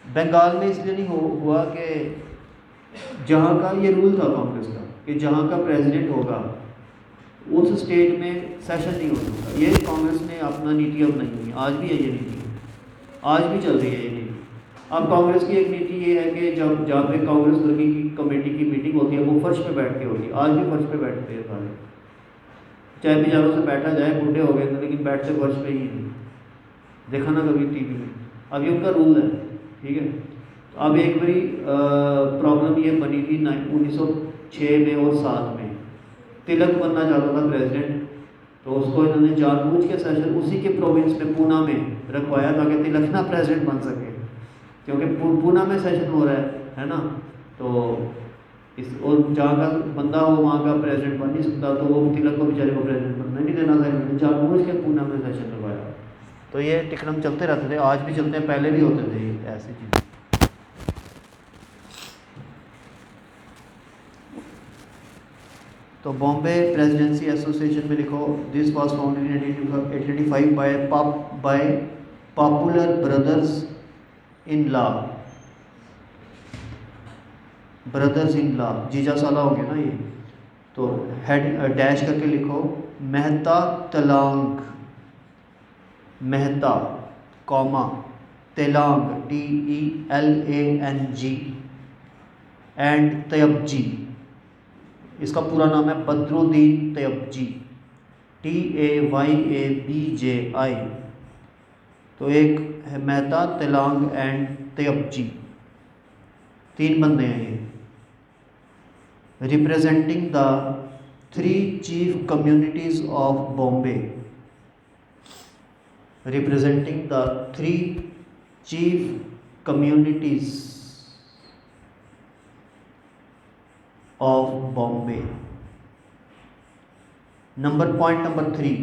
[SPEAKER 1] बंगाल में इसलिए नहीं हुआ कि जहाँ का ये रूल था कांग्रेस का कि जहाँ का प्रेसिडेंट होगा उस स्टेट में सेशन नहीं हो सकता। ये कांग्रेस ने अपना नीति अपनाई हुई है, आज भी है ये नीति, आज भी चल रही है ये नीति। अब कांग्रेस की एक नीति ये है कि जब जहाँ पे कांग्रेस वर्किंग कमेटी की मीटिंग होती है वो फर्श पे बैठ के होती है, आज भी फर्श पे बैठते हैं सारे, चाहे बिचारों से बैठा जाए, बूढ़े हो गए तो, लेकिन बैठते फर्श पे ही नहीं, देखा ना कभी टीवी में। अब ये उनका रूल है, ठीक है। तो अब एक बड़ी प्रॉब्लम ये बनी थी 1906 में और 7 में, तिलक बनना चाहता था प्रेसिडेंट, तो उसको इन्होंने जानबूझ के सेशन उसी के प्रोविंस में पूना में रखवाया ताकि तिलक ना प्रेसिडेंट बन सके, क्योंकि पूना में सेशन हो रहा है ना। तो इस और जहाँ का बंदा हो वहाँ का प्रेसिडेंट बन नहीं सकता, तो वो तिलक को बेचारे को प्रेसिडेंट बनने नहीं देना था, इन्होंने जानबूझ के पूना में सेशन करवाया। तो ये टिकड़म चलते रहते थे, आज भी चलते हैं, पहले भी होते थे ऐसी चीज़ें। तो बॉम्बे प्रेसिडेंसी एसोसिएशन में लिखो, this was founded in 1885 by popular brothers in law, जीजा साला हो गया ना ये। तो हेड डैश करके लिखो, Mehta Telang, Mehta comma Telang TELANG and Tyabji. इसका पूरा नाम है बदरुद्दीन तयबजी, TAYABJI। तो एक है मेहता तेलांग एंड तयबजी, 3 बंदे हैं ये, representing the 3 chief communities of Bombay, representing the 3 chief communities of Bombay। Point number 3,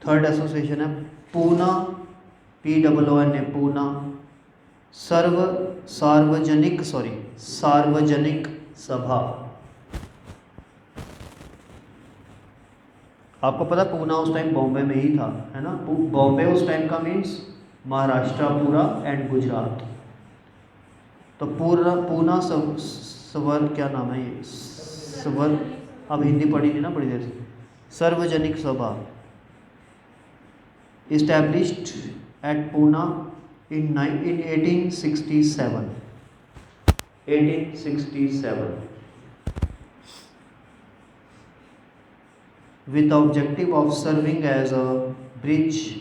[SPEAKER 1] third association है पूना, POONA, पूना सार्वजनिक सभा। आपको पता पूना उस टाइम बॉम्बे में ही था, है ना। बॉम्बे उस टाइम का मीन्स महाराष्ट्र पूरा एंड गुजरात। तो पूना सवर क्या नाम है ये, सवर, अब हिंदी पढ़ी नहीं ना बड़ी देर से, सार्वजनिक सभा। established at Pune in 1867. 1867, with the objective of serving as a bridge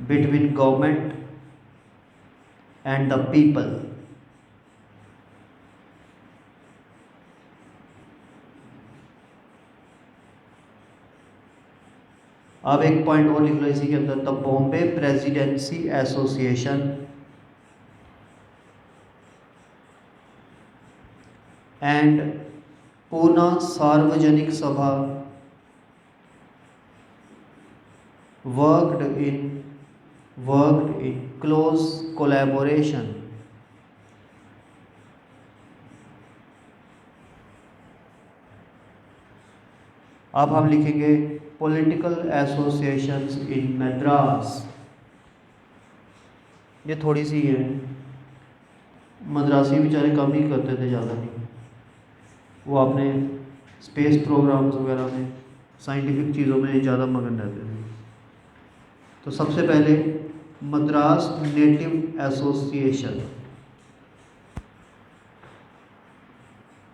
[SPEAKER 1] between government and the people. अब एक पॉइंट और लिख लो इसी के अंदर, the Bombay presidency association and Poona सार्वजनिक सभा वर्कड इन क्लोज कोलैबोरेशन अब हम लिखेंगे पॉलिटिकल एसोसिएशंस इन मद्रास। ये थोड़ी सी है, मद्रासी बेचारे कम ही करते थे, ज़्यादा नहीं, वो अपने स्पेस प्रोग्राम्स वगैरह में, साइंटिफिक चीज़ों में ज़्यादा मगन रहते थे। तो सबसे पहले Madras native association,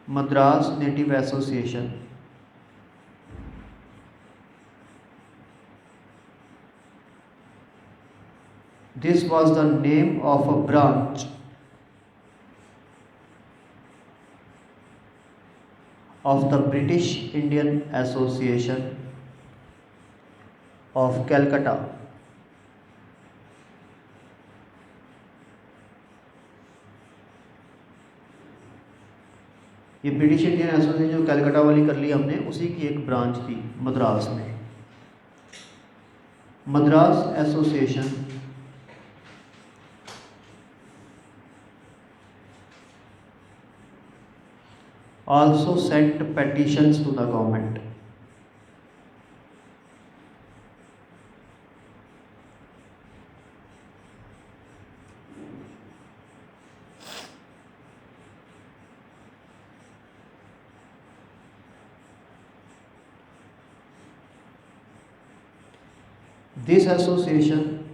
[SPEAKER 1] Madras native association this was the name of a branch of the British Indian Association of Calcutta. ये ब्रिटिश इंडियन एसोसिएशन जो कलकत्ता वाली कर ली हमने, उसी की एक ब्रांच थी मद्रास में। Madras association also sent petitions to the government. This association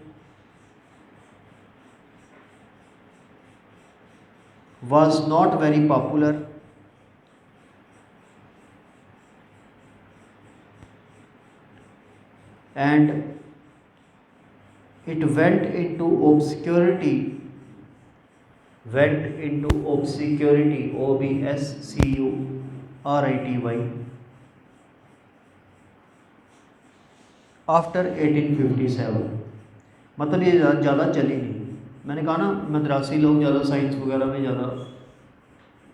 [SPEAKER 1] was not very popular and it went into obscurity, OBSCURITY, after 1857। मतलब ये ज़्यादा चली नहीं। मैंने कहा ना, मद्रासी लोग ज़्यादा साइंस वगैरह में, ज़्यादा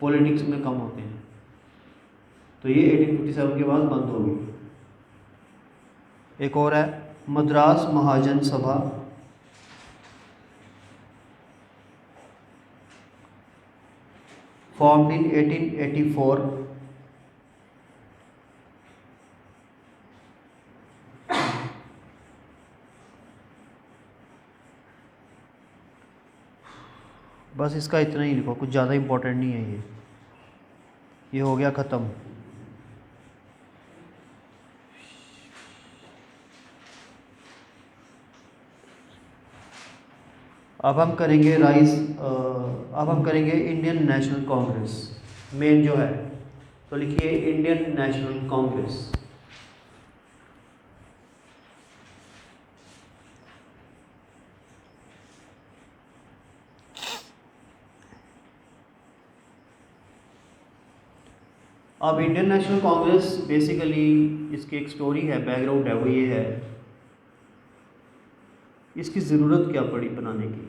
[SPEAKER 1] पॉलिटिक्स में कम होते हैं, तो ये 1857 के बाद बंद हो गई। एक और है मद्रास महाजन सभा, फॉर्म्ड इन 1884, बस इसका इतना ही लिखो, कुछ ज़्यादा इम्पोर्टेंट नहीं है ये हो गया ख़त्म। अब हम करेंगे इंडियन नेशनल कांग्रेस, मेन जो है, तो लिखिए इंडियन नेशनल कांग्रेस। अब इंडियन नेशनल कांग्रेस बेसिकली इसकी एक स्टोरी है, बैकग्राउंड है, वो ये है, इसकी ज़रूरत क्या पड़ी बनाने की,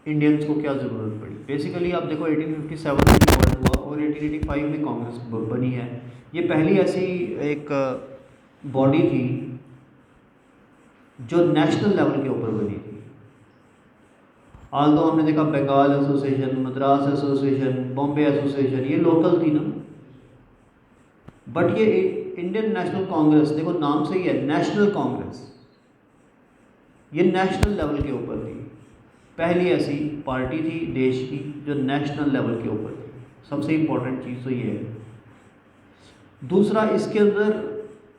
[SPEAKER 1] इंडियंस को क्या ज़रूरत पड़ी। बेसिकली आप देखो 1857 में फॉर्म हुआ और 1885 में कांग्रेस बनी है। ये पहली ऐसी एक बॉडी थी जो नेशनल लेवल के ऊपर बनी थी। आल्दो हमने देखा Bengal association, Madras association, Bombay association, ये लोकल थी ना, बट ये इंडियन नेशनल कांग्रेस, देखो नाम से ही है नेशनल कांग्रेस, ये नेशनल लेवल के ऊपर थी, पहली ऐसी पार्टी थी देश की जो नेशनल लेवल के ऊपर थी। सबसे इम्पोर्टेंट चीज़ तो ये है। दूसरा, इसके अंदर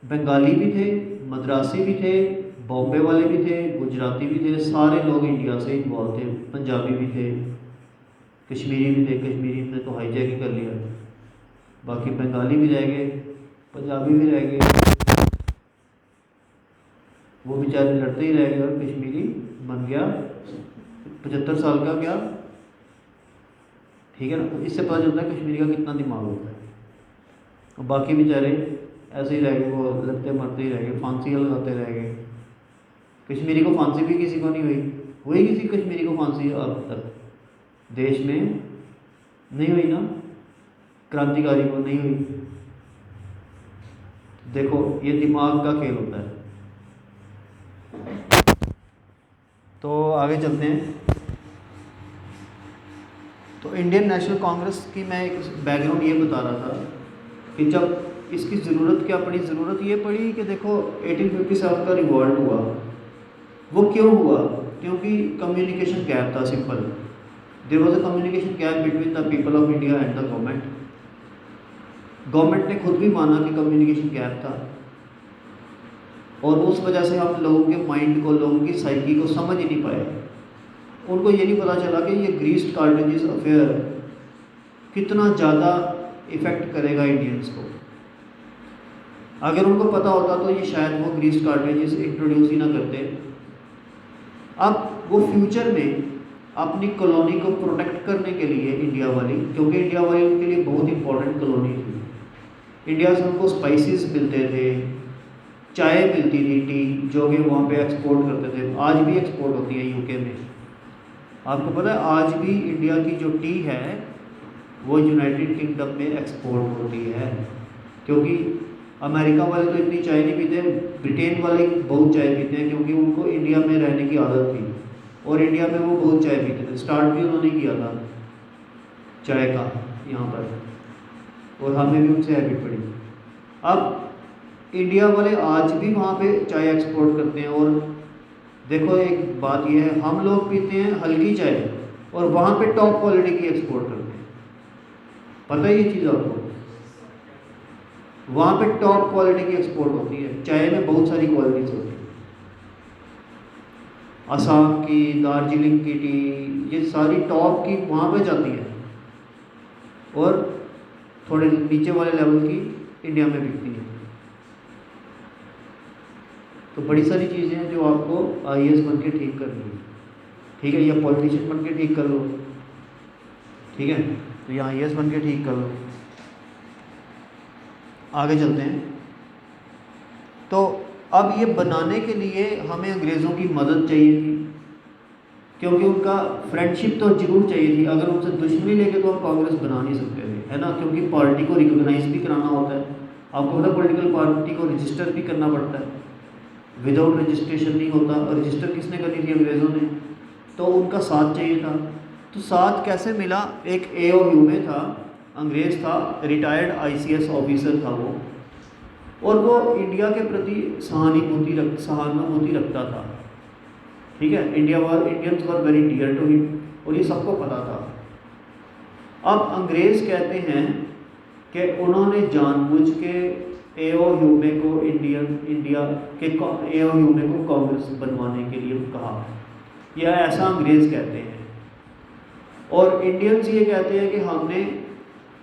[SPEAKER 1] बंगाली भी थे, मद्रासी भी थे, बॉम्बे वाले भी थे, गुजराती भी थे, सारे लोग इंडिया से इन्वॉल्व थे, पंजाबी भी थे, कश्मीरी भी थे। कश्मीरी ने तो हाईजैक ही कर लिया, बाकी बंगाली भी रह गए, पंजाबी भी रह गए, वो बेचारे लड़ते ही रह गए और कश्मीरी बन गया 75 साल का क्या, ठीक है ना। तो इससे पता चलता है कश्मीरी का कितना दिमाग होता है। और बाकी बेचारे ऐसे ही रह गए, वो लगते मरते ही रह गए, फांसी लगाते रह गए। कश्मीरी को फांसी भी किसी को नहीं हुई किसी कश्मीरी को फांसी अब तक देश में नहीं हुई ना, क्रांतिकारी को नहीं हुई। देखो ये दिमाग का खेल होता है। तो आगे चलते हैं। तो इंडियन नेशनल कांग्रेस की मैं एक बैकग्राउंड ये बता रहा था कि जब इसकी ज़रूरत क्या पड़ी, ज़रूरत ये पड़ी कि देखो 1857 का रिवॉल्ट हुआ। वो क्यों हुआ? क्योंकि कम्युनिकेशन गैप था, simple. There was a communication gap between the people of India and the government. Government ने खुद भी माना कि कम्युनिकेशन गैप था, और उस वजह से हम लोगों के माइंड को, लोगों की साइकी को समझ ही नहीं पाए। उनको ये नहीं पता चला कि ये ग्रीस्ड कार्टेजेस अफेयर कितना ज़्यादा इफ़ेक्ट करेगा इंडियंस को। अगर उनको पता होता तो ये शायद वो ग्रीस्ड कार्टेजेस इंट्रोड्यूस ही ना करते। अब वो फ्यूचर में अपनी कॉलोनी को प्रोटेक्ट करने के लिए इंडिया वाली, क्योंकि इंडिया वाली उनके लिए बहुत इंपॉर्टेंट कॉलोनी थी। इंडिया से उनको स्पाइसेस मिलते थे, चाय मिलती थी, टी, जो कि वहाँ पे एक्सपोर्ट करते थे। आज भी एक्सपोर्ट होती है यूके में। आपको पता है आज भी इंडिया की जो टी है वो यूनाइटेड किंगडम में एक्सपोर्ट होती है, क्योंकि अमेरिका वाले तो इतनी चाय नहीं पीते, ब्रिटेन वाले बहुत चाय पीते हैं, क्योंकि उनको इंडिया में रहने की आदत थी और इंडिया में वो बहुत चाय पीते थे। स्टार्ट भी उन्होंने किया था चाय का यहाँ पर, और हमें भी उनसे हैबिट पड़ी। अब इंडिया वाले आज भी वहाँ पे चाय एक्सपोर्ट करते हैं। और देखो एक बात यह है, हम लोग पीते हैं हल्की चाय और वहाँ पे टॉप क्वालिटी की एक्सपोर्ट करते हैं। पता है ये चीज़ आपको? वहाँ पे टॉप क्वालिटी की एक्सपोर्ट होती है। चाय में बहुत सारी क्वालिटीज होती है, असम की, दार्जिलिंग की टी, ये सारी टॉप की वहाँ पे जाती है, और थोड़े नीचे वाले लेवल की इंडिया में बिकती है। तो बड़ी सारी चीज़ें हैं जो आपको IAS बन के ठीक करनी है, ठीक है, या पॉलिटिशियन बन के ठीक कर लो, ठीक है, तो यहाँ IAS बन के ठीक कर लो। आगे चलते हैं। तो अब ये बनाने के लिए हमें अंग्रेज़ों की मदद चाहिए थी, क्योंकि उनका फ्रेंडशिप तो जरूर चाहिए थी। अगर उनसे दुश्मनी लेके तो हम कांग्रेस बना नहीं सकते थे, है ना, क्योंकि पार्टी को रिकॉग्नाइज भी कराना होता है। आपको पता है पॉलिटिकल पार्टी को रजिस्टर भी करना पड़ता है, विदाउट रजिस्ट्रेशन नहीं होता। रजिस्टर किसने करनी थी? अंग्रेज़ों ने। तो उनका साथ चाहिए था। तो साथ कैसे मिला? एक AOU में था, अंग्रेज़ था, रिटायर्ड ICS ऑफिसर था वो, और वो इंडिया के प्रति सहानुभूति रखता था, ठीक है। Indians were very dear to him, और ये सबको पता था। अब अंग्रेज़ कहते हैं कि उन्होंने जानबूझ के AOU में को इंडिया के AOU में को कांग्रेस बनवाने के लिए कहा, या ऐसा अंग्रेज़ कहते हैं। और इंडियंस ये कहते हैं कि हमने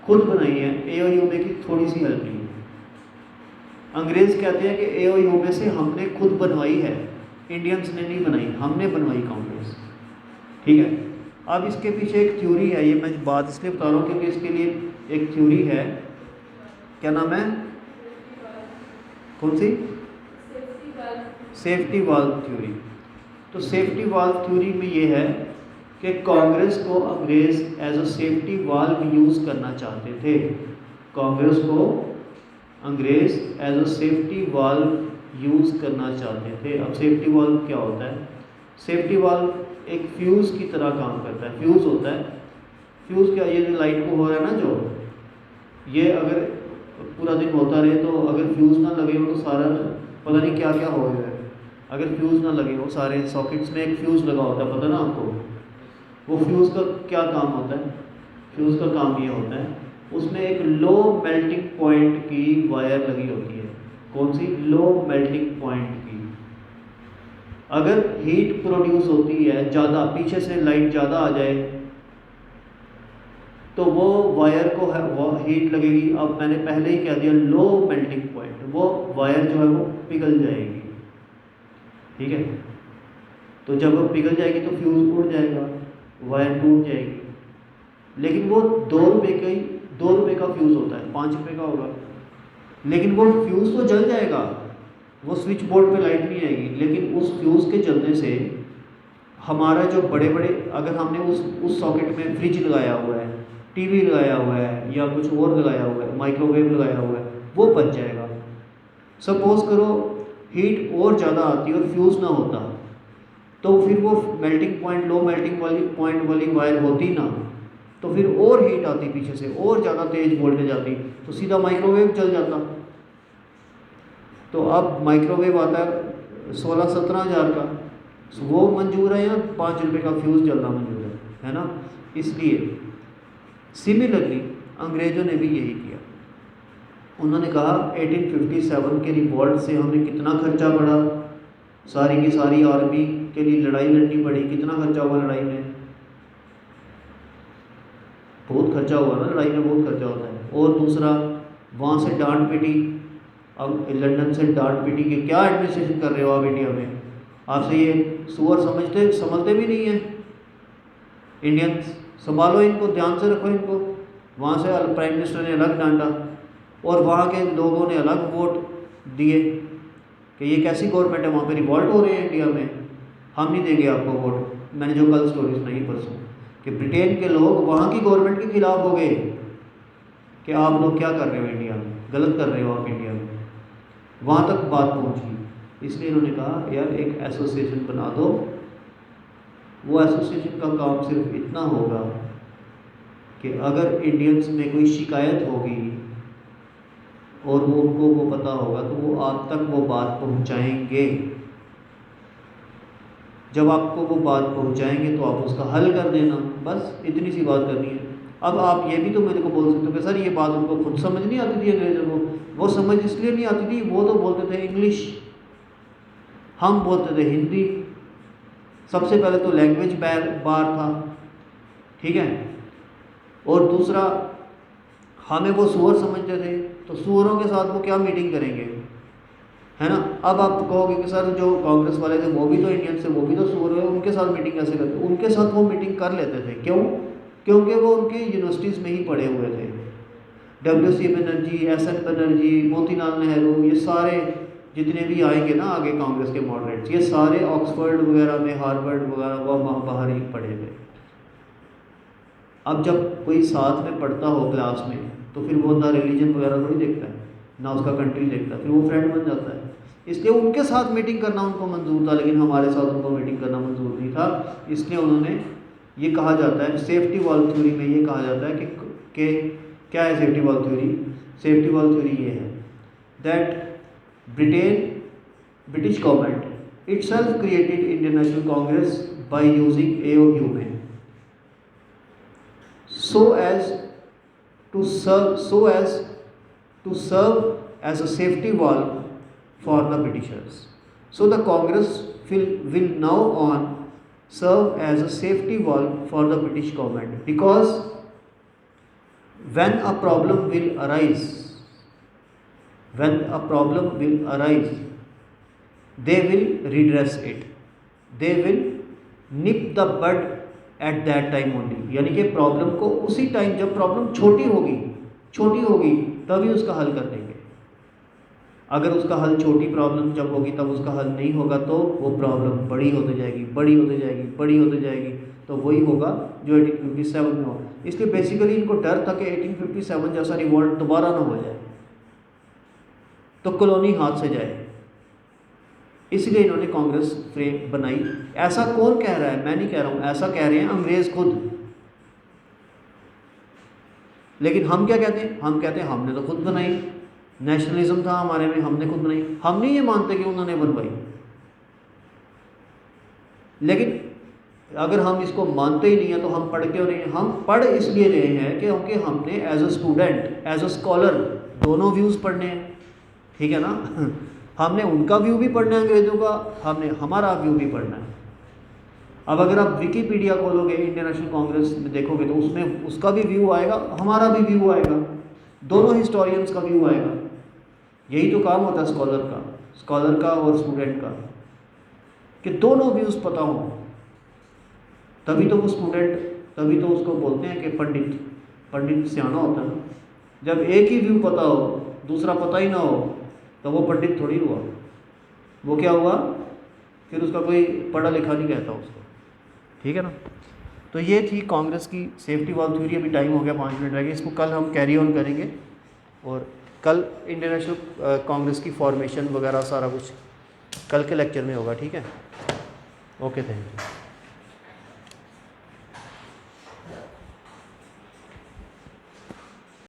[SPEAKER 1] खुद बनाई है, AOU में की थोड़ी सी हेल्प ली है। अंग्रेज़ कहते हैं कि AOU में से हमने खुद बनवाई है, इंडियंस ने नहीं बनाई, हमने बनवाई कांग्रेस, ठीक है। अब इसके पीछे एक थ्योरी है, ये मैं बात इसलिए बता रहा हूँ क्योंकि इसके लिए एक थ्योरी है। क्या नाम है? कौन सी? Safety valve theory. तो सेफ्टी वाल्व थ्योरी में ये है कि कांग्रेस को अंग्रेज़ as a safety valve use करना चाहते थे। कांग्रेस को अंग्रेज़ as a safety valve use करना चाहते थे। अब सेफ्टी वाल्व क्या होता है? सेफ्टी वाल्व एक फ्यूज़ की तरह काम करता है। फ्यूज़ होता है, फ्यूज़ क्या, ये जो लाइट को हो रहा है ना, जो ये अगर पूरा दिन होता रहे तो अगर फ्यूज़ ना लगे हो तो सारा पता नहीं क्या क्या हो रहा है। अगर फ्यूज़ ना लगे हो, सारे सॉकेट्स में एक फ्यूज़ लगा होता है, पता ना आपको। वो फ्यूज़ का क्या काम होता है? फ्यूज़ का काम ये होता है उसमें एक लो मेल्टिंग पॉइंट की वायर लगी होती है। कौन सी? लो मेल्टिंग पॉइंट की। अगर हीट प्रोड्यूस होती है ज़्यादा, पीछे से लाइट ज़्यादा आ जाए तो वो वायर को है वो हीट लगेगी। अब मैंने पहले ही कह दिया लो मेल्टिंग पॉइंट, वो वायर जो है वो पिघल जाएगी। ठीक है, तो जब वो पिघल जाएगी तो फ्यूज़ उड़ जाएगा, वायर टूट जाएगी। लेकिन वो 2 रुपये का फ्यूज़ होता है, 5 रुपये का होगा, लेकिन वो फ्यूज़ तो जल जाएगा, वो स्विच बोर्ड पे लाइट नहीं आएगी। लेकिन उस फ्यूज़ के जलने से हमारा जो बड़े बड़े, अगर हमने उस सॉकेट में फ्रिज लगाया हुआ है, टीवी लगाया हुआ है, या कुछ और लगाया हुआ है, माइक्रोवेव लगाया हुआ है, वो बच जाएगा। सपोज करो हीट और ज़्यादा आती और फ्यूज़ ना होता, तो फिर वो मेल्टिंग पॉइंट, लो मेल्टिंग वाली पॉइंट वाली वायर होती ना, तो फिर और हीट आती पीछे से, और ज़्यादा तेज वोल्टेज आती, तो सीधा माइक्रोवेव जल जाता। तो अब माइक्रोवेव आता है 16-17 हज़ार का, वो मंजूर है, या 5 रुपये का फ्यूज़ जलना मंजूर है ना। इसलिए सिमिलरली अंग्रेज़ों ने भी यही किया। उन्होंने कहा 1857 के रिवॉल्ट से हमें कितना खर्चा पड़ा, सारी की सारी आर्मी के लिए लड़ाई लड़नी पड़ी, कितना खर्चा हुआ लड़ाई में? बहुत खर्चा हुआ ना, लड़ाई में बहुत खर्चा होता है। और दूसरा, वहाँ से डांट पिटी, अब लंदन से डांट पिटी कि क्या एडमिनिस्ट्रेशन कर रहे हो आप इंडिया में, आपसे ये सुअर समझते भी नहीं हैं इंडियंस, संभालो इनको, ध्यान से रखो इनको। वहाँ से प्राइम मिनिस्टर ने अलग डांटा, और वहाँ के लोगों ने अलग वोट दिए कि ये कैसी गवर्नमेंट है, वहाँ पे रिवॉल्ट हो रहे हैं इंडिया में, हम नहीं देंगे आपको वोट। मैंने जो कल स्टोरी सुनाई परसों कि ब्रिटेन के लोग वहाँ की गवर्नमेंट के खिलाफ हो गए कि आप लोग क्या कर रहे हो इंडिया में, गलत कर रहे हो आप इंडिया में, वहाँ तक बात पहुँची। इसलिए इन्होंने कहा यार एक एसोसिएशन बना दो। वो एसोसिएशन का काम सिर्फ इतना होगा कि अगर इंडियंस में कोई शिकायत होगी और वो उनको वो पता होगा तो वो आप तक वो बात पहुंचाएंगे। जब आपको वो बात पहुंचाएंगे तो आप उसका हल कर देना, बस इतनी सी बात करनी है। अब आप ये भी तो मेरे को बोल सकते हो कि सर ये बात उनको खुद समझ नहीं आती थी अंग्रेज़ों को। वो समझ इसलिए नहीं आती थी, वो तो बोलते थे इंग्लिश, हम बोलते थे हिंदी। सबसे पहले तो लैंग्वेज बार था, ठीक है। और दूसरा, हमें वो सुअर समझते थे, तो सुअरों के साथ वो क्या मीटिंग करेंगे, है ना। अब आप कहोगे कि सर जो कांग्रेस वाले थे वो भी तो इंडियन थे, वो भी तो सुअर है, उनके साथ मीटिंग कैसे करते? उनके साथ वो मीटिंग कर लेते थे। क्यों? क्योंकि वो उनकी यूनिवर्सिटीज़ में ही पढ़े हुए थे। WC बनर्जी, SN बनर्जी, मोतीलाल नेहरू, ये सारे जितने भी आएंगे ना आगे कांग्रेस के मॉडरेट्स, ये सारे ऑक्सफोर्ड वगैरह में, हार्वर्ड वगैरह वहाँ बाहर ही पढ़े थे। अब जब कोई साथ में पढ़ता हो क्लास में तो फिर वो ना रिलीजन वगैरह थोड़ी देखता है, ना उसका कंट्री देखता है, फिर वो फ्रेंड बन जाता है। इसलिए उनके साथ मीटिंग करना उनको मंजूर था, लेकिन हमारे साथ उनको मीटिंग करना मंजूर नहीं था। इसलिए उन्होंने, ये कहा जाता है सेफ्टी वॉल्व थ्योरी में, ये कहा जाता है कि क्या है safety valve theory? Safety valve theory ये है that British government itself created Indian National Congress by using AOU में so as to serve as a safety valve for the Britishers. So the Congress will now on serve as a safety valve for the British government, because when a problem will arise, they will redress it, they will nip the bud at that time only। यानी कि problem को उसी time, जब problem छोटी होगी तभी उसका हल कर देंगे। अगर उसका हल, छोटी प्रॉब्लम जब होगी तब उसका हल नहीं होगा तो वो प्रॉब्लम बड़ी होती जाएगी, तो वही होगा जो 1857 में हो। इसलिए बेसिकली इनको डर था कि 1857 जैसा रिवॉल्ट दोबारा ना हो जाए, तो कॉलोनी हाथ से जाए। इसलिए इन्होंने कांग्रेस फ्रेम बनाई। ऐसा कौन कह रहा है? मैं नहीं कह रहा हूँ, ऐसा कह रहे हैं अंग्रेज़ खुद। लेकिन हम क्या कहते हैं? हम कहते हैं हमने तो खुद बनाई, नेशनलिज्म था हमारे में, हमने खुद बनाई। हम नहीं ये मानते कि उन्होंने बनवाई, लेकिन अगर हम इसको मानते ही नहीं हैं तो हम पढ़ क्यों नहीं हैं? हम पढ़ इसलिए रहे हैं क्योंकि हमने as a student, as a scholar दोनों व्यूज़ पढ़ने हैं, ठीक है ना। हमने उनका व्यू भी पढ़ना है अंग्रेज़ों का, हमने हमारा व्यू भी पढ़ना है। अब अगर आप विकीपीडिया खोलोगे, इंडियन नेशनल कांग्रेस में देखोगे तो उसमें उसका भी व्यू आएगा, हमारा भी व्यू आएगा, दोनों हिस्टोरियंस का व्यू आएगा। यही तो काम होता है स्कॉलर का और स्टूडेंट का, कि दोनों व्यूज़ पता हो, तभी तो वो स्टूडेंट, तभी तो उसको बोलते हैं कि पंडित सियाना होता है ना। जब एक ही व्यू पता हो, दूसरा पता ही ना हो, तो वो पंडित थोड़ी हुआ, वो क्या हुआ, फिर उसका कोई पढ़ा लिखा नहीं कहता उसको, ठीक है ना। तो ये थी कांग्रेस की सेफ्टी वॉल्व थ्योरी। अभी टाइम हो गया, 5 मिनट रह गए, इसको कल हम कैरी ऑन करेंगे, और कल इंडियन नेशनल कांग्रेस की फॉर्मेशन वगैरह सारा कुछ कल के लेक्चर में होगा, ठीक है। Okay, thank you.